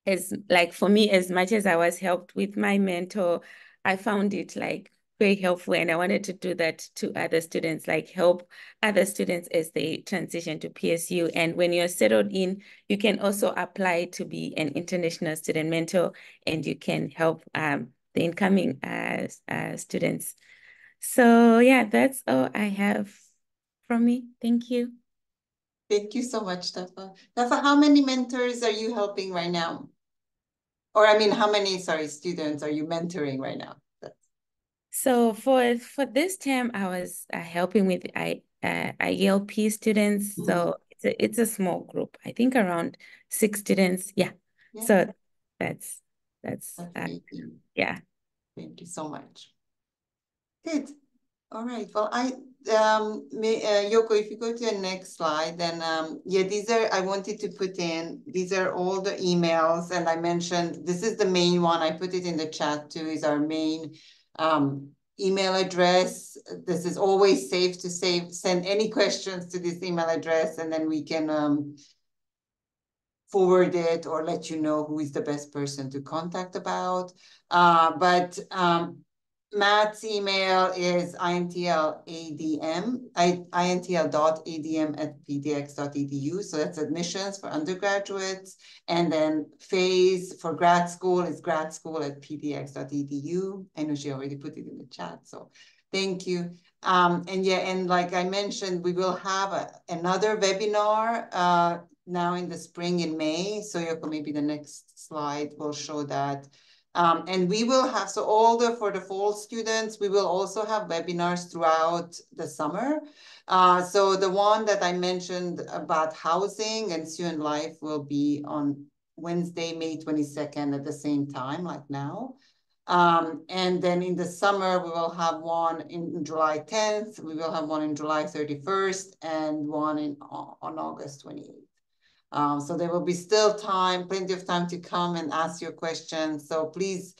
as like for me, as much as I was helped with my mentor, I found it like very helpful, and I wanted to do that to other students, like help other students as they transition to PSU. And when you're settled in, you can also apply to be an international student mentor, and you can help the incoming students. So yeah, that's all I have from me. Thank you. Thank you so much, Tafa. Tafa, how many mentors are you helping right now? Or I mean, how many, students are you mentoring right now? So for this term, I was helping with IELP students. So it's a small group. I think around 6 students. Yeah. So that's amazing. yeah. Thank you so much. Good. All right. Well, Yoko, if you go to the next slide, then yeah, I wanted to put in, these are all the emails, and I mentioned this is the main one. I put it in the chat too, is our main email address. This is always safe to send any questions to this email address, and then we can forward it or let you know who is the best person to contact about. But Matt's email is intl.adm@pdx.edu. So that's admissions for undergraduates. And then phase for grad school is gradschool@pdx.edu. I know she already put it in the chat, so thank you. And yeah, and like I mentioned, we will have another webinar now in the spring in May. So Yoko, maybe the next slide will show that. And we will have, so for the fall students, we will also have webinars throughout the summer. So the one that I mentioned about housing and student life will be on Wednesday, May 22nd at the same time, like now. And then in the summer, we will have one in July 10th, we will have one in July 31st, and one on August 28th. So there will be still time, plenty of time to come and ask your questions. So please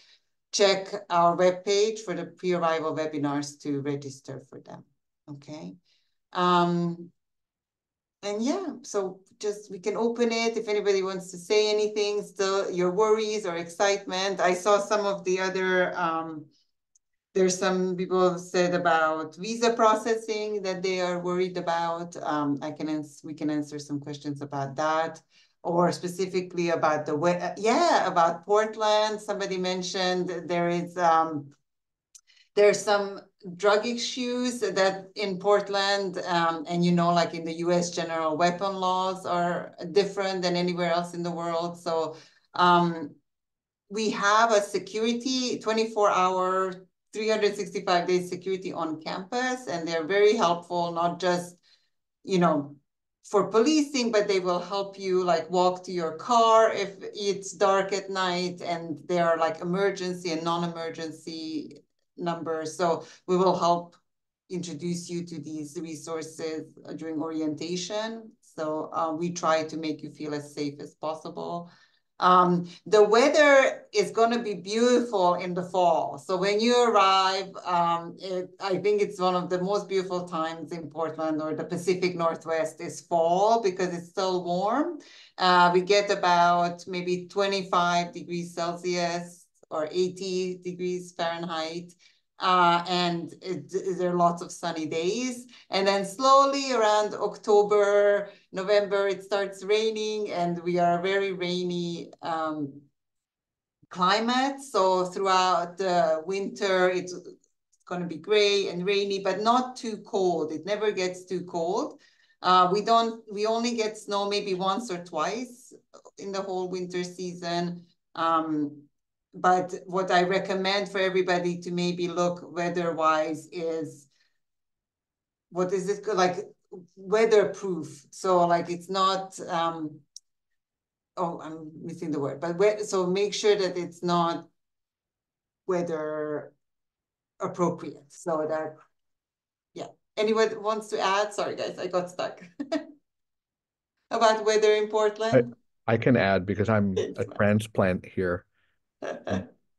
check our webpage for the pre-arrival webinars to register for them, okay? And yeah, so just we can open it if anybody wants to say anything, still your worries or excitement. I saw some of the other, there's some people have said about visa processing that they are worried about. We can answer some questions about that, or specifically about about Portland. Somebody mentioned there's some drug issues that in Portland, and like in the US, general weapon laws are different than anywhere else in the world. So we have a security, 24-hour, 365-day security on campus, and they're very helpful, not just, for policing, but they will help you like walk to your car if it's dark at night, and there are like emergency and non-emergency numbers. So we will help introduce you to these resources during orientation. So we try to make you feel as safe as possible. The weather is going to be beautiful in the fall. So when you arrive, I think it's one of the most beautiful times in Portland or the Pacific Northwest is fall because it's still warm. We get about maybe 25 degrees Celsius or 80 degrees Fahrenheit. And there are lots of sunny days. And then slowly around October, November, it starts raining, and we are a very rainy climate. So throughout the winter, it's going to be gray and rainy, but not too cold. It never gets too cold. We only get snow maybe once or twice in the whole winter season. But what I recommend for everybody to maybe look weather-wise is, what is it, like weatherproof? So like it's not, I'm missing the word, but so make sure that it's not weather appropriate. So that, yeah. Anyone wants to add? Sorry, guys, I got stuck. About weather in Portland? I can add because I'm a transplant here.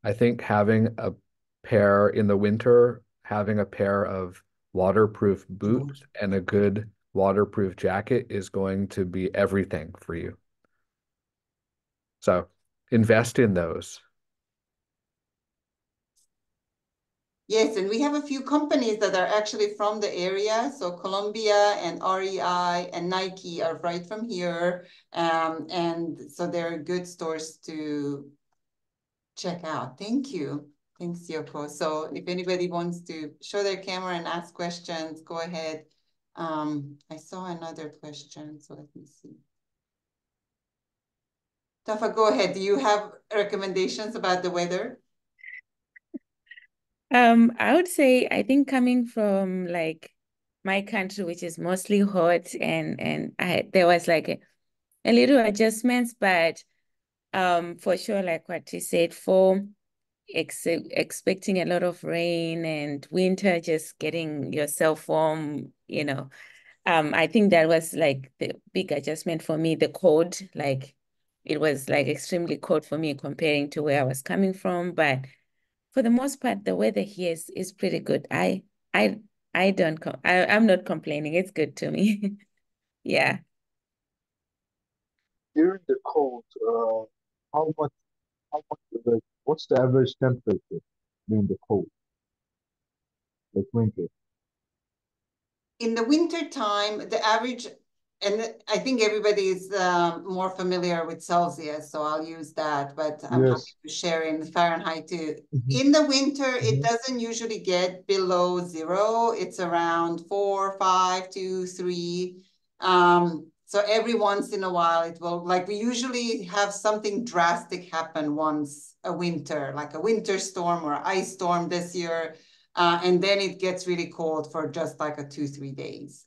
I think having a pair in the winter, having a pair of waterproof boots and a good waterproof jacket is going to be everything for you. So invest in those. Yes, and we have a few companies that are actually from the area. So Columbia and REI and Nike are right from here. And so they're good stores to check out. Thank you. Thanks, Yoko. So if anybody wants to show their camera and ask questions, go ahead. I saw another question, so let me see. Tafa, go ahead. Do you have recommendations about the weather? I would say, I think coming from like my country, which is mostly hot, and there was like a little adjustments, but for sure, like what you said, for expecting a lot of rain, and winter just getting yourself warm, I think that was like the big adjustment for me. The cold, like it was like extremely cold for me comparing to where I was coming from, but for the most part, the weather here is pretty good. I don't I'm not complaining. It's good to me. Yeah. During the cold, how much, like, what's the average temperature during the cold? like winter? In the winter time, the average, and I think everybody is more familiar with Celsius, so I'll use that, but I'm happy Yes. to share in Fahrenheit too. Mhm. In the winter, it Mhm. doesn't usually get below 0. It's around 4, 5, 2, 3. So every once in a while, it will, like we usually have something drastic happen once a winter, like a winter storm or ice storm this year. And then it gets really cold for just like a 2, 3 days.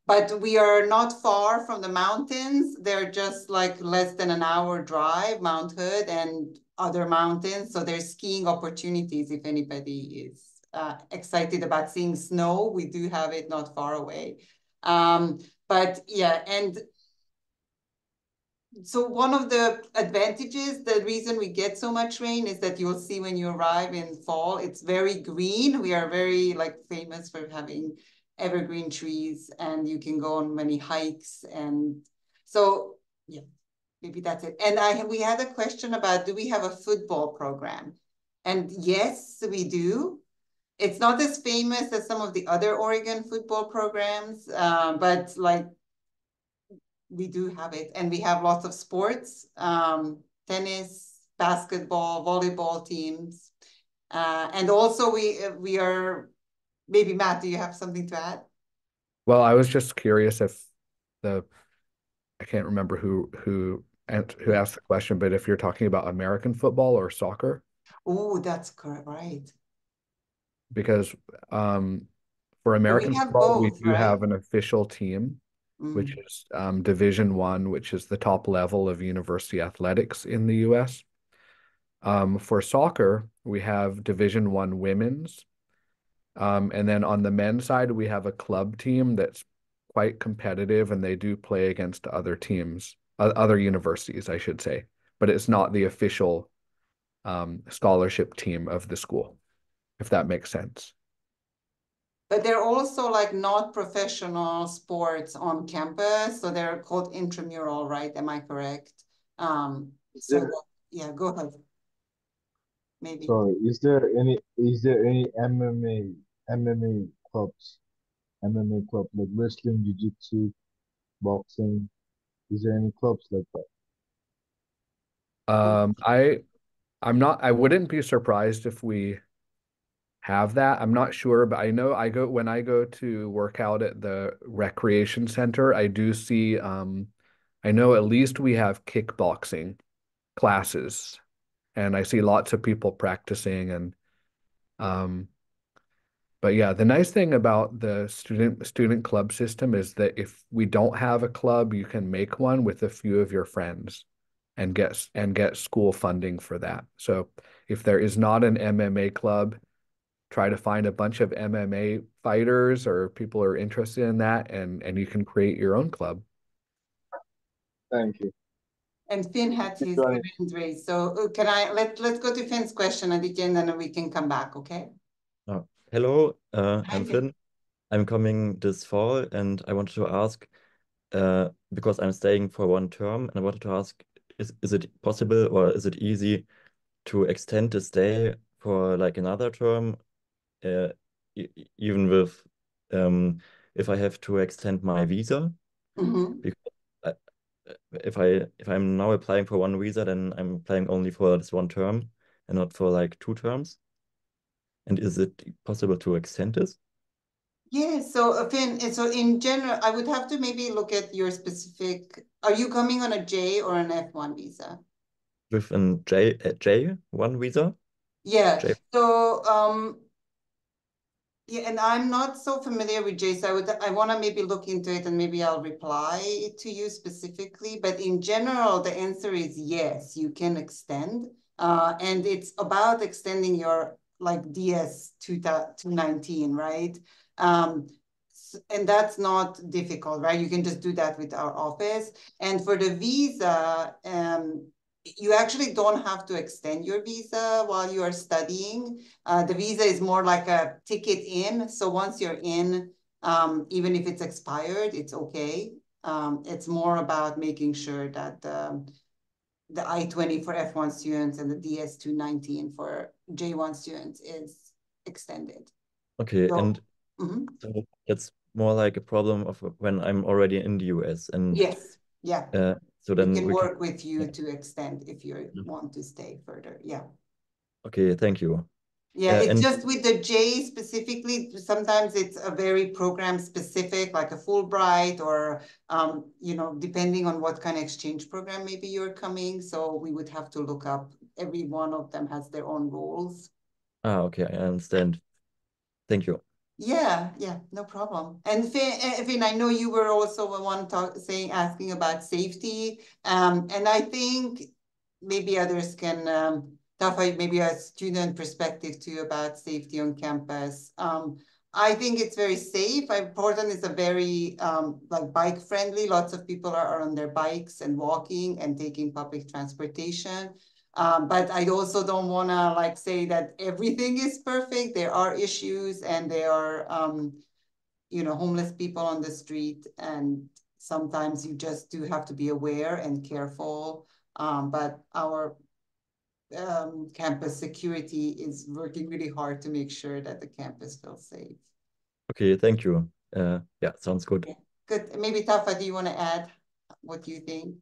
But we are not far from the mountains. They're just like less than an hour drive, Mount Hood and other mountains. So there's skiing opportunities if anybody is excited about seeing snow. We do have it not far away. But yeah, and so one of the advantages, the reason we get so much rain is that you'll see when you arrive in fall, it's very green. We are very like famous for having evergreen trees, and you can go on many hikes. And so, yeah, maybe that's it. And we had a question about, do we have a football program? And yes, we do. It's not as famous as some of the other Oregon football programs, but like we do have it, and we have lots of sports, tennis, basketball, volleyball teams. And also we are, maybe Matt, do you have something to add? Well, I was just curious if I can't remember who asked the question, but if you're talking about American football or soccer, Oh, that's correct, right. because for So American we have football, we both, do right? have an official team, which is Division One, which is the top level of university athletics in the US. For soccer, we have Division One women's. And then on the men's side, we have a club team that's quite competitive, and they do play against other teams, other universities, I should say, but it's not the official scholarship team of the school, if that makes sense. But they're also like not professional sports on campus, so they're called intramural, right? Am I correct? Is So there, yeah, go ahead, maybe. sorry, is there any MMA clubs? MMA club like wrestling, jiu-jitsu, boxing? Is there any clubs like that? I wouldn't be surprised if we have that. I'm not sure, but I know when I go to work out at the recreation center, I do see I know at least we have kickboxing classes, and I see lots of people practicing. And um but yeah, the nice thing about the student club system is that if we don't have a club, you can make one with a few of your friends and get school funding for that. So if there is not an MMA club, try to find a bunch of MMA fighters or people who are interested in that, and you can create your own club. Thank you. And Finn had Keep his going. hand raised. So can let's go to Finn's question at the end, and then we can come back, okay? Hello, Hi, I'm Finn. Finn. I'm coming this fall, and I wanted to ask, because I'm staying for one term, and I wanted to ask, is it possible or is it easy to extend the stay for like another term, even with if I have to extend my visa? Mhm. Because I, if I'm now applying for one visa, then I'm applying only for this one term and not for like 2 terms. And is it possible to extend this? Yeah, so Finn, so in general, I would have to maybe look at your specific, are you coming on a J or an F1 visa? With an J1 visa? Yeah, J so yeah, and I'm not so familiar with J, so I want to maybe look into it and maybe I'll reply to you specifically. But in general, the answer is yes, you can extend. And it's about extending your like DS 219, right? And that's not difficult, right? You can just do that with our office. And for the visa, you actually don't have to extend your visa while you are studying. The visa is more like a ticket in. So once you're in, even if it's expired, it's okay. It's more about making sure that the I-20 for F1 students and the DS-219 for J1 students is extended. Okay, So, and mhm. so that's more like a problem of when I'm already in the US, and Yes, yeah. so We then can we can. work with you to extend if you want to stay further. Yeah. Okay, thank you. Yeah, it's And just with the J specifically, sometimes it's a very program specific, like a Fulbright or, you know, depending on what kind of exchange program maybe you're coming. So we would have to look up, every one of them has their own rules. okay, I understand. Thank you. Yeah, no problem. And Finn, I know you were also the one asking about safety. And I think maybe others can, Tafa, maybe a student perspective too about safety on campus. I think it's very safe. Portland is a very like bike friendly. Lots of people are on their bikes and walking and taking public transportation. But I also don't want to like say that everything is perfect. There are issues and there are, you know, homeless people on the street. And sometimes you just do have to be aware and careful. But our campus security is working really hard to make sure that the campus feels safe. Okay, thank you. Yeah, sounds good. Yeah. Good. Maybe Tafa, do you want to add what you think?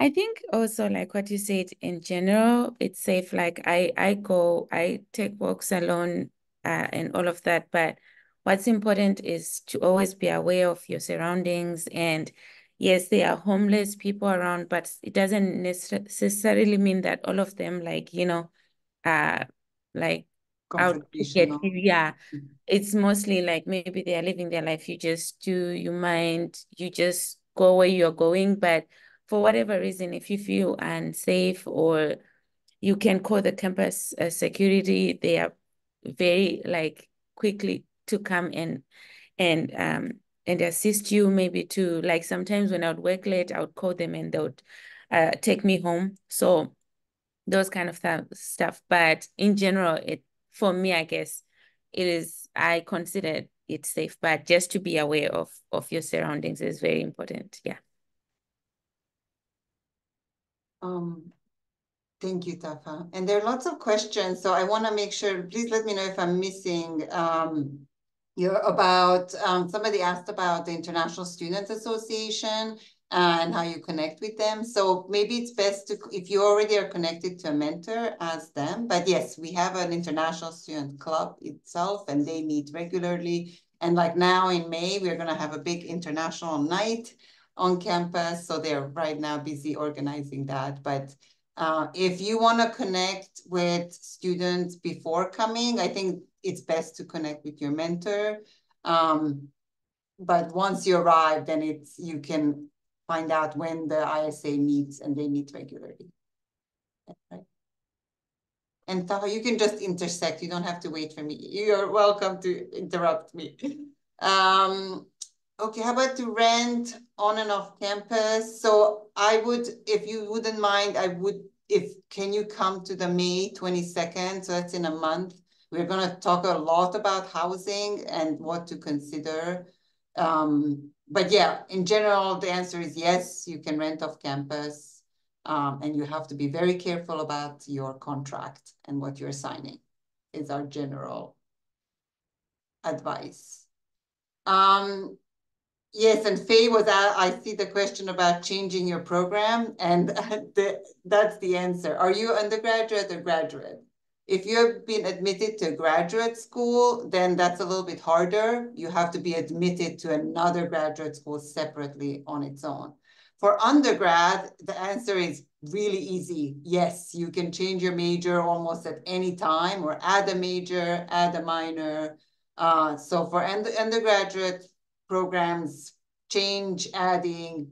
I think also like what you said, in general, it's safe. Like I take walks alone and all of that. But what's important is to always be aware of your surroundings. And yes, there are homeless people around, but it doesn't necessarily mean that all of them like, you know, like out to get Confrontational. you. Yeah. It's mostly like maybe they are living their life. You mind, you just go where you're going. But for whatever reason, if you feel unsafe, or you can call the campus security, they are very like quickly to come and assist you. Maybe to like sometimes when I would work late, I would call them and they would take me home. So those kind of stuff. But in general, for me, I guess I consider it safe, but just to be aware of your surroundings is very important. Yeah. Thank you, Tafa. And there are lots of questions, so I want to make sure, please let me know if I'm missing about, somebody asked about the International Student Association and how you connect with them. So maybe it's best to, if you already are connected to a mentor, ask them. But yes, we have an International Student Club itself, and they meet regularly. And like now in May, we're going to have a big international night on campus. So they're right now busy organizing that. But if you want to connect with students before coming, I think it's best to connect with your mentor. But once you arrive, then you can find out when the ISA meets, and they meet regularly. Right? And Taha, you can just intersect. You don't have to wait for me. You're welcome to interrupt me. Okay, how about to rent on and off campus? So I would, if you wouldn't mind, can you come to the May 22nd? So that's in a month. We're going to talk a lot about housing and what to consider. But yeah, in general, the answer is yes, you can rent off campus. And you have to be very careful about your contract and what you're signing, is our general advice. Yes, and Faye was I see the question about changing your program, and that's the answer. Are you undergraduate or graduate? If you have been admitted to graduate school, then that's a little bit harder. You have to be admitted to another graduate school separately on its own. For undergrad, the answer is really easy. Yes, you can change your major almost at any time, or add a major, add a minor. So for undergraduate programs, adding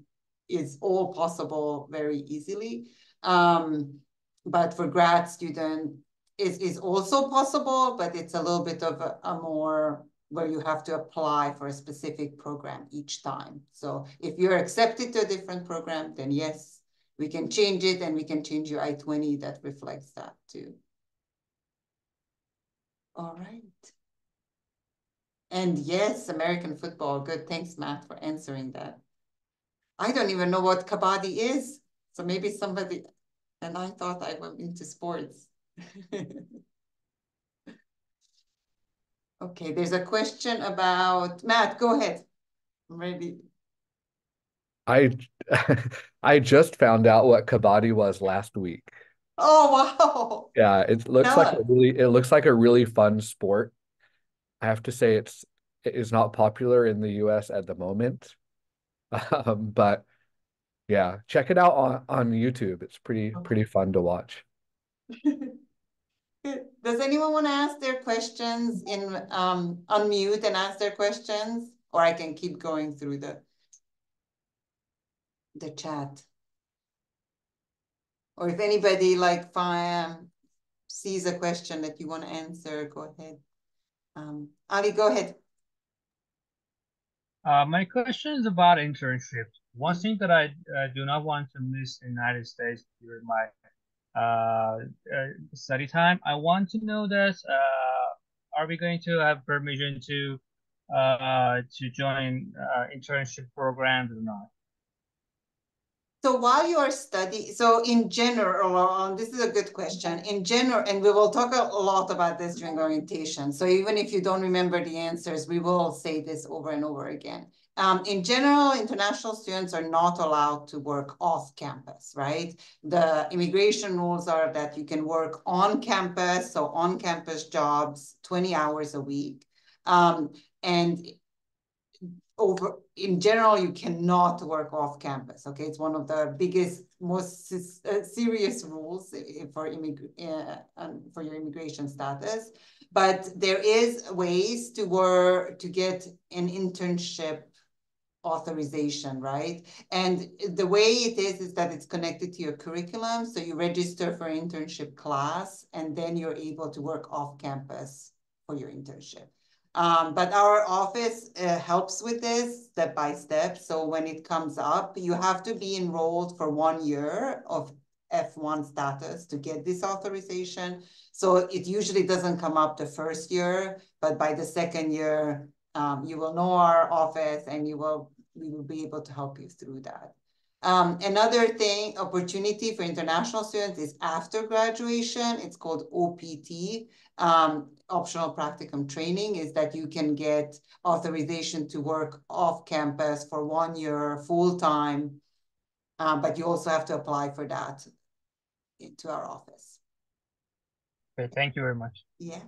is all possible very easily. But for grad student, is also possible, but it's a little bit of a more where you have to apply for a specific program each time. So if you're accepted to a different program, then yes, we can change it, and we can change your I-20 that reflects that too. All right. And yes, American football. Good. Thanks, Matt, for answering that. I don't even know what kabaddi is. So maybe somebody, and I thought I went into sports. Okay, there's a question about Matt. Go ahead. I'm ready. I I just found out what kabaddi was last week. Oh, wow. Yeah, it looks Tell like us. it looks like a really fun sport. I have to say it is not popular in the US at the moment. But yeah, check it out on YouTube. It's pretty fun to watch. Does anyone want to ask their questions in unmute and ask their questions? Or I can keep going through the chat. Or if anybody like sees a question that you want to answer, go ahead. Ali, go ahead. My question is about internships. One thing that I do not want to miss in the United States during my study time, I want to know that are we going to have permission to join internship programs or not? So while you are studying, so in general, this is a good question. In general, and we will talk a lot about this during orientation. So even if you don't remember the answers, we will say this over and over again. In general, international students are not allowed to work off campus, right? The immigration rules are that you can work on campus, so on campus jobs, 20 hours a week. And in general, you cannot work off campus. Okay, it's one of the biggest, most serious rules for for your immigration status. But there is ways to get an internship authorization, right? And the way it is that it's connected to your curriculum. So you register for internship class, and then you're able to work off campus for your internship. But our office helps with this step by step. So when it comes up, you have to be enrolled for 1 year of F1 status to get this authorization. So it usually doesn't come up the first year, but by the second year, you will know our office and we will be able to help you through that. Another opportunity for international students is after graduation. It's called OPT, optional practicum training, is that you can get authorization to work off campus for 1 year full time, but you also have to apply for that to our office. Okay, thank you very much. Yeah.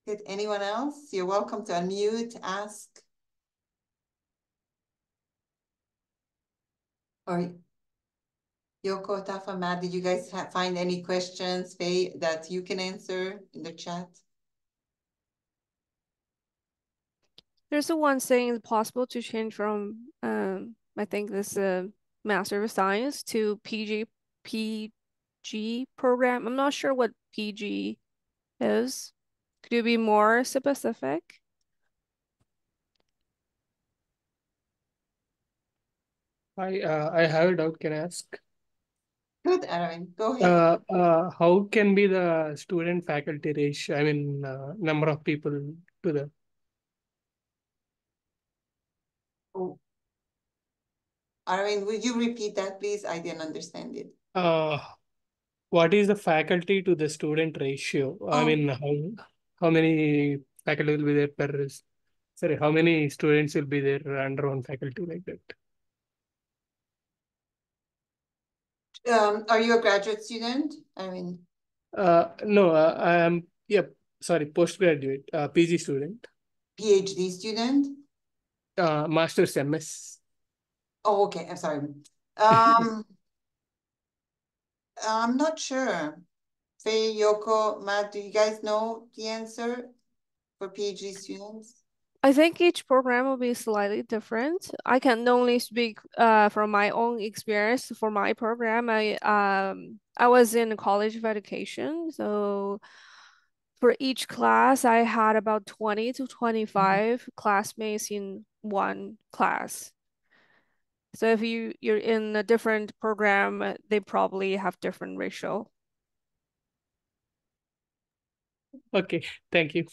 Good. Anyone else? You're welcome to unmute, ask. Or Yoko, Tafa, Matt, did you guys find any questions, Faye, that you can answer in the chat? There's the one saying it's possible to change from I think this Master of Science to PG program. I'm not sure what PG is. Could you be more specific? I have a doubt. Can I ask? Good, Aaron, go ahead. How can be the student faculty ratio? I mean, number of people to the. Oh. Arvind, would you repeat that, please? I didn't understand it. What is the faculty to the student ratio? I mean, how many faculty will be there per? Sorry, how many students will be there under one faculty like that? Are you a graduate student? I mean, No, I am. Yep. Sorry, postgraduate, PG student. PhD student? Master's MS. Oh, okay. I'm sorry. I'm not sure. Faye, Yoko, Matt, do you guys know the answer for PhD students? I think each program will be slightly different. I can only speak from my own experience for my program. I was in college of education, so for each class I had about 20 to 25 classmates in one class. So if you're in a different program, they probably have different ratio. Okay, thank you.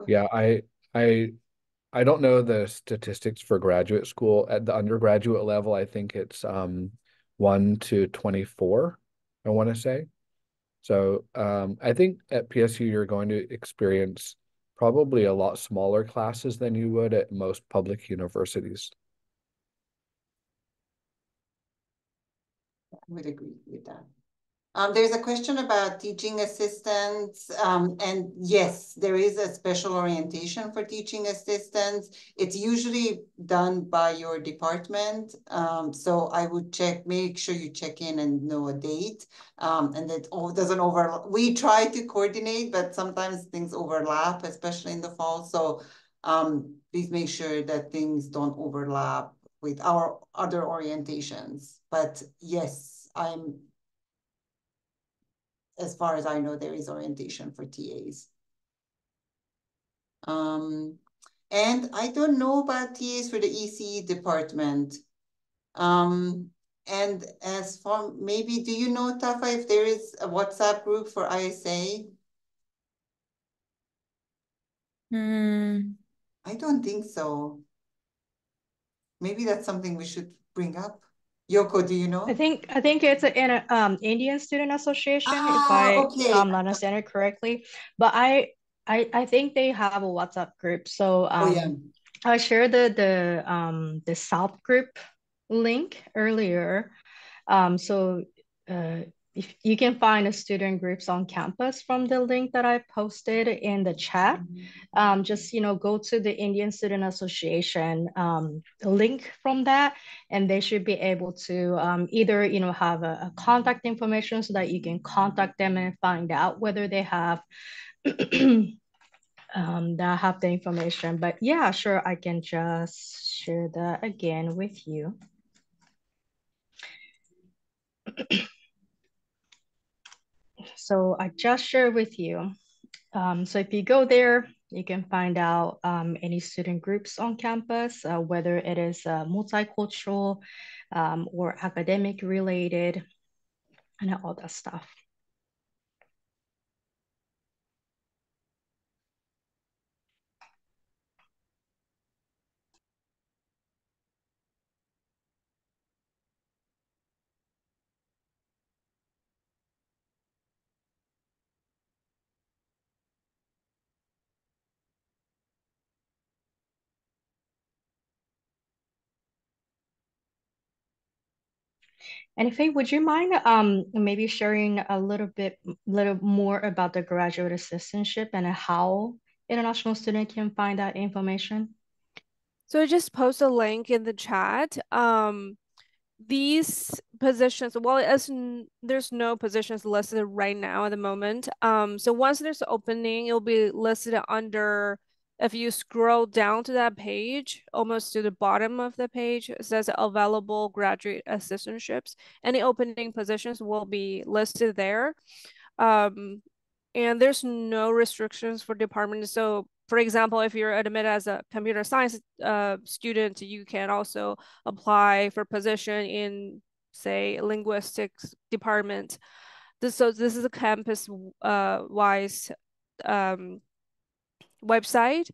Yeah, I don't know the statistics for graduate school. At the undergraduate level, I think it's 1 to 24, I want to say. So I think at PSU you're going to experience probably a lot smaller classes than you would at most public universities. I would agree with that. There's a question about teaching assistants, and yes, there is a special orientation for teaching assistants. It's usually done by your department, so I would make sure you check in and know a date, and that doesn't overlap. We try to coordinate, but sometimes things overlap, especially in the fall. So please make sure that things don't overlap with our other orientations. But yes, as far as I know, there is orientation for TAs. And I don't know about TAs for the ECE department. And as for maybe, do you know, Tafa, if there is a WhatsApp group for ISA? I don't think so. Maybe that's something we should bring up. Yoko, do you know? I think it's an Indian Student Association, if I'm not understanding it correctly. But I think they have a WhatsApp group. So I shared the South group link earlier. So if you can find the student groups on campus from the link that I posted in the chat. Just go to the Indian Student Association link from that, and they should be able to either have a contact information so that you can contact them and find out whether they have that have the information. But yeah, sure, I can just share that again with you. So I just shared with you. So if you go there, you can find out any student groups on campus, whether it is multicultural or academic related, and all that stuff. And Faye, would you mind maybe sharing a little more about the graduate assistantship and how international student can find that information? So I just post a link in the chat. These positions, well, there's no positions listed right now at the moment. So once there's an opening, it'll be listed under, if you scroll down to that page, almost to the bottom of the page, it says available graduate assistantships. Any opening positions will be listed there. And there's no restrictions for departments. So for example, if you're admitted as a computer science student, you can also apply for position in, say, linguistics department. So this is a campus wise website.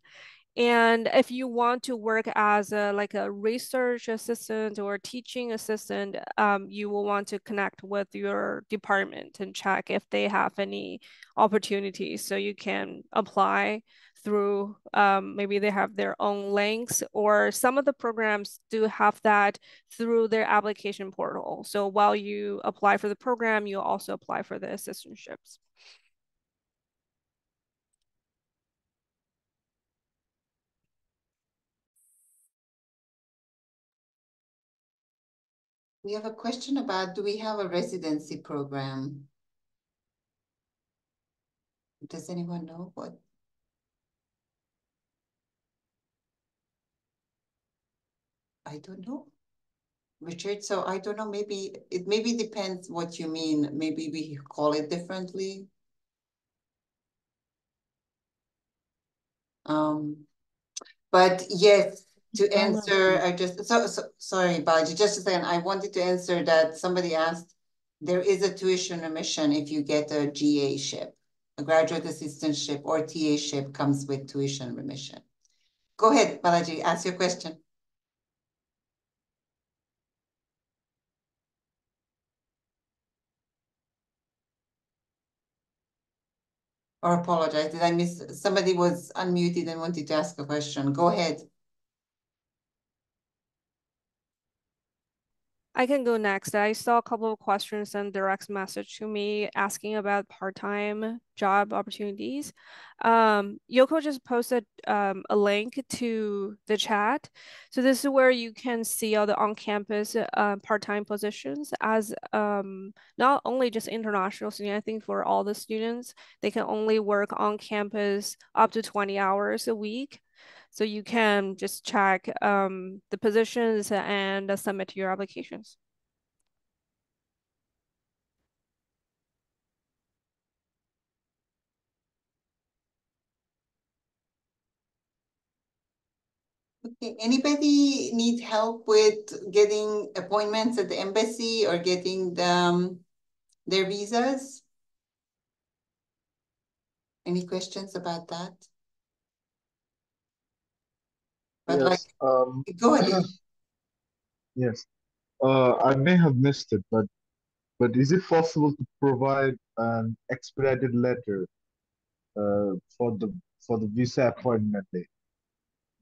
And if you want to work as like a research assistant or teaching assistant, you will want to connect with your department and check if they have any opportunities. So you can apply through, maybe they have their own links, or some of the programs do have that through their application portal. So while you apply for the program, you also apply for the assistantships. We have a question about, do we have a residency program? Does anyone know what? I don't know, Richard. So I don't know, maybe it depends what you mean. Maybe we call it differently. But yes, to answer, I just, sorry, Baji, just a second. I wanted to answer that somebody asked, there is a tuition remission if you get a GA-ship, a graduate assistantship or TA-ship comes with tuition remission. Go ahead, Balaji, ask your question. Or apologize, did I miss, somebody was unmuted and wanted to ask a question. Go ahead. I can go next. I saw a couple of questions and direct message to me asking about part-time job opportunities. Yoko just posted a link to the chat. So this is where you can see all the on-campus part-time positions as not only just international students, I think for all the students, they can only work on campus up to 20 hours a week. So you can just check the positions and submit your applications. Okay, anybody need help with getting appointments at the embassy or getting their visas? Any questions about that? But like, Yes. go ahead. Yes. I may have missed it, but is it possible to provide an expedited letter for the visa appointment day?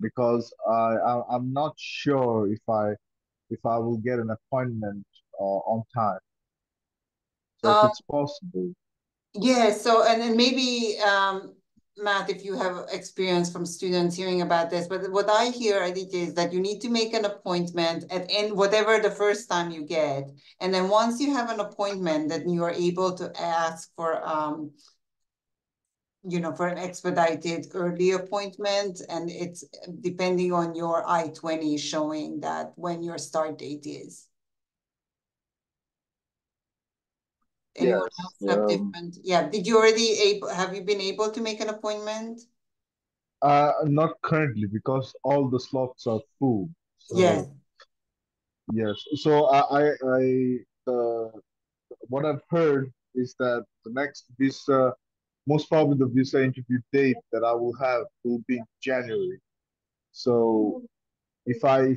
Because I'm not sure if I will get an appointment on time. So if it's possible. Yeah, so and then maybe Matt, if you have experience from students hearing about this, but what I hear, Aditya, is that you need to make an appointment at in whatever the first time you get, and then once you have an appointment, then you are able to ask for you know, for an expedited early appointment, and it's depending on your I-20 showing that when your start date is. Anyone Yes. else have different? Yeah, did you already have you been able to make an appointment? Not currently because all the slots are full. Yes. So yes. So what I've heard is that the next visa, most probably the visa interview date that I will have will be in January. So if I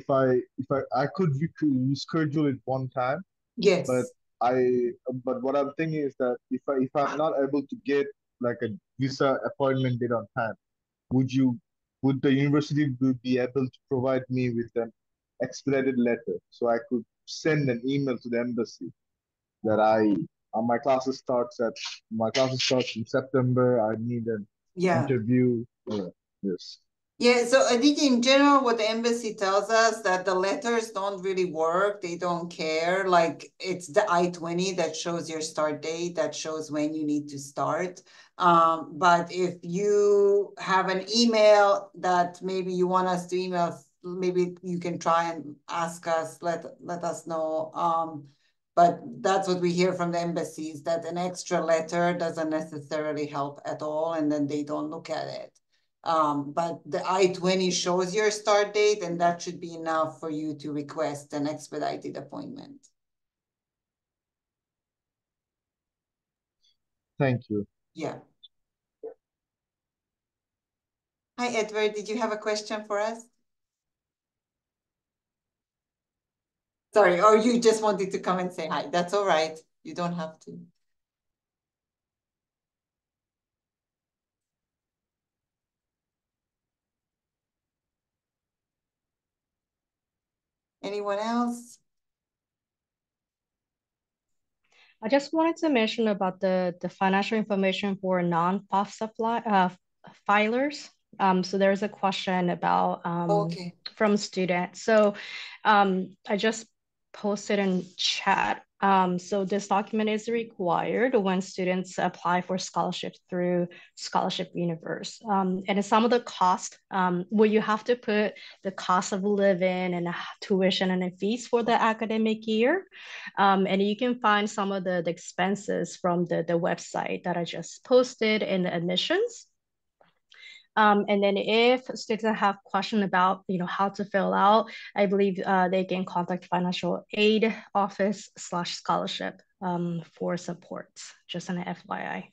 could reschedule it one time, but Yes. but what I'm thinking is that if I'm not able to get like a visa appointment date on time, would you would the university be able to provide me with an expedited letter so I could send an email to the embassy that my classes starts in September. I need an Yeah. interview. Yes. Yeah, so I think in general, what the embassy tells us that the letters don't really work. They don't care. Like it's the I-20 that shows your start date, that shows when you need to start. But if you have an email that maybe you want us to email, maybe you can try and ask us, let us know. But that's what we hear from the embassies, that an extra letter doesn't necessarily help at all, and then they don't look at it. But the I-20 shows your start date, and that should be enough for you to request an expedited appointment. Thank you. Yeah. Hi, Edward. Did you have a question for us? Sorry, or you just wanted to come and say hi. That's all right. You don't have to. Anyone else? I just wanted to mention about the financial information for non-FAFSA filers. So there's a question about Okay. from students. So I just posted in chat. So this document is required when students apply for scholarships through Scholarship Universe. And some of the cost, where you have to put the cost of living and tuition and fees for the academic year. And you can find some of the expenses from the website that I just posted in the admissions. And then if students have question about, how to fill out, I believe they can contact financial aid office /scholarship for support, just an FYI.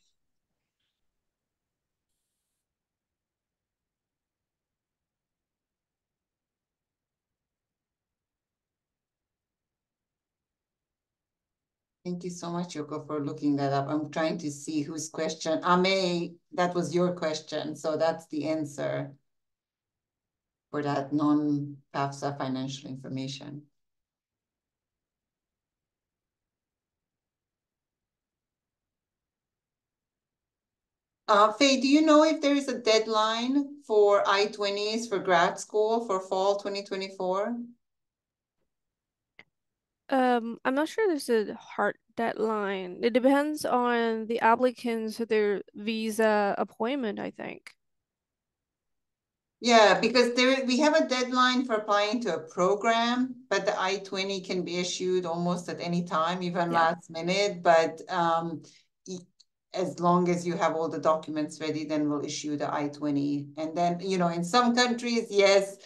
Thank you so much, Yoko, for looking that up. I'm trying to see whose question. Ame, that was your question, so that's the answer for that non-FAFSA financial information. Faye, do you know if there is a deadline for I-20s for grad school for fall 2024? I'm not sure there's a hard deadline. It depends on the applicants, their visa appointment, I think. Yeah, because we have a deadline for applying to a program, but the I-20 can be issued almost at any time, even last minute. But as long as you have all the documents ready, then we'll issue the I-20. And then, in some countries, yes,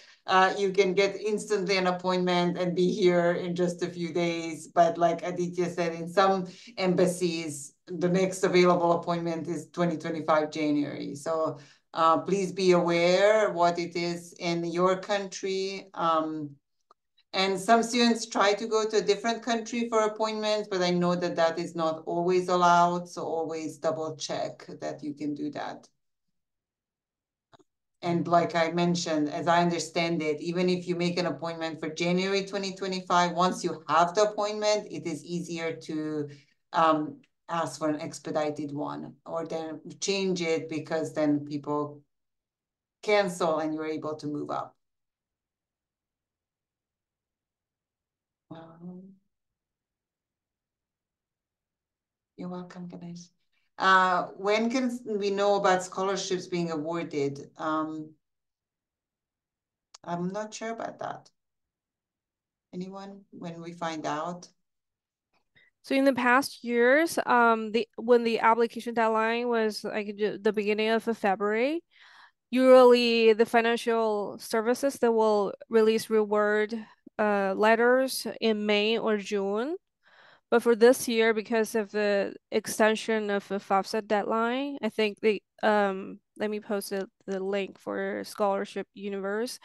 you can get instantly an appointment and be here in just a few days. But like Aditya said, in some embassies, the next available appointment is 2025 January. So please be aware what it is in your country. And some students try to go to a different country for appointments, but I know that that is not always allowed. So always double check that you can do that. And like I mentioned, as I understand it, even if you make an appointment for January 2025, once you have the appointment, it is easier to ask for an expedited one or then change it because then people cancel and you're able to move up. You're welcome, Ganesh. When can we know about scholarships being awarded? I'm not sure about that. Anyone, when we find out? So in the past years, when the application deadline was like the beginning of February, usually the financial services that will release reward letters in May or June. But for this year, because of the extension of the FAFSA deadline, I think let me post the link for Scholarship Universe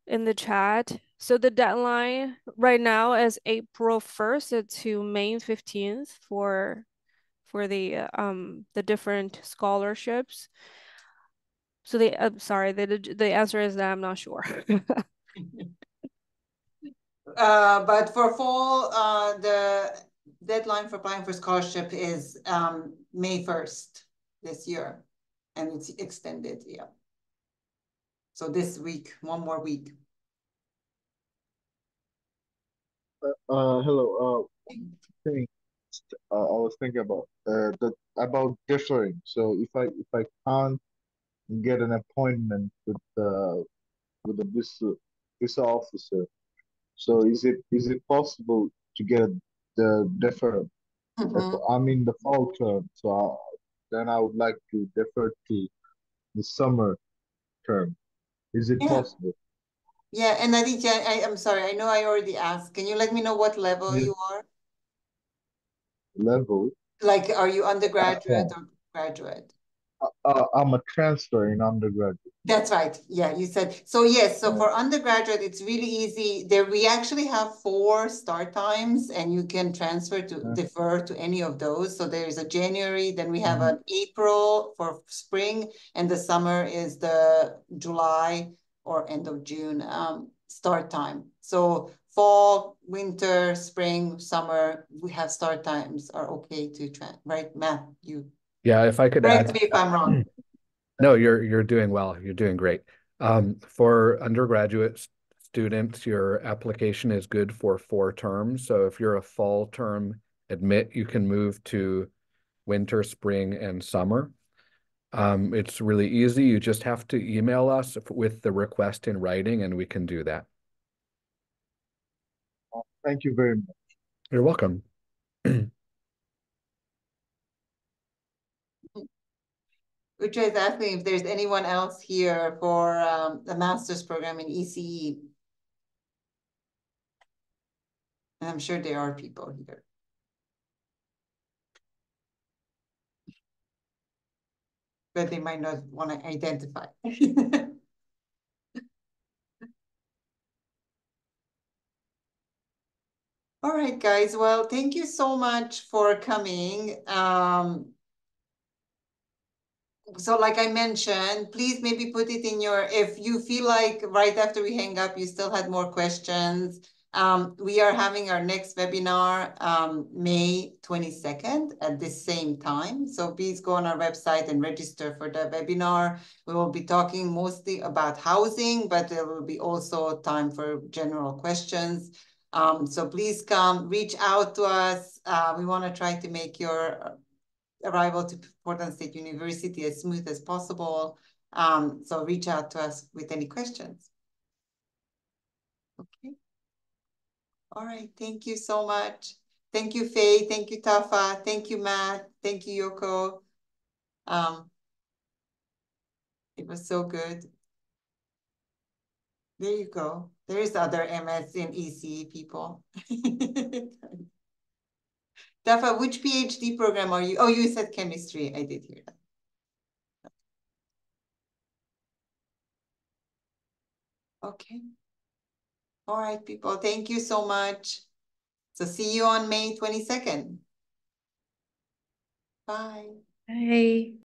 in the chat. So the deadline right now is April 1st to May 15th for the different scholarships. So sorry, the answer is that I'm not sure. But for fall, the deadline for applying for scholarship is May 1st this year, and it's extended, yeah. So this week, one more week. Hello. Thing I was thinking about differing. So if I can't get an appointment with the visa officer, so is it possible to get the defer? I mean the fall term. So then I would like to defer to the summer term. Is it possible? Yeah, and Aditya, I'm sorry, I know I already asked. Can you let me know what level you are? Level? Like, are you undergraduate or graduate? I'm a transfer in undergraduate. That's right. Yeah, you said. So yes, so for undergraduate, it's really easy. We actually have 4 start times and you can transfer to defer to any of those. So there's a January, then we have an April for spring, and the summer is the July or end of June start time. So fall, winter, spring, summer, we have start times are okay to right, Matt? Yeah, if I could correct add. me if I'm wrong. No, you're doing well. You're doing great. For undergraduate students, your application is good for 4 terms. So if you're a fall term admit, you can move to winter, spring, and summer. It's really easy. You just have to email us with the request in writing, and we can do that. Thank you very much. You're welcome. Which is asking if there's anyone else here for the master's program in ECE. And I'm sure there are people here. But they might not want to identify. All right, guys. Well, thank you so much for coming. So like I mentioned, please maybe put it in your, if you feel like right after we hang up, you still had more questions. We are having our next webinar May 22nd at the same time. So please go on our website and register for the webinar. We will be talking mostly about housing, but there will be also time for general questions. So please come, reach out to us. We want to try to make your arrival to Portland State University as smooth as possible. So reach out to us with any questions. Okay. All right. Thank you so much. Thank you, Faye. Thank you, Tafa. Thank you, Matt. Thank you, Yoko. It was so good. There you go. There's other MS and EC people. Tafa, which PhD program are you? Oh, you said chemistry. I did hear that. Okay. All right, people. Thank you so much. So see you on May 22nd. Bye. Bye.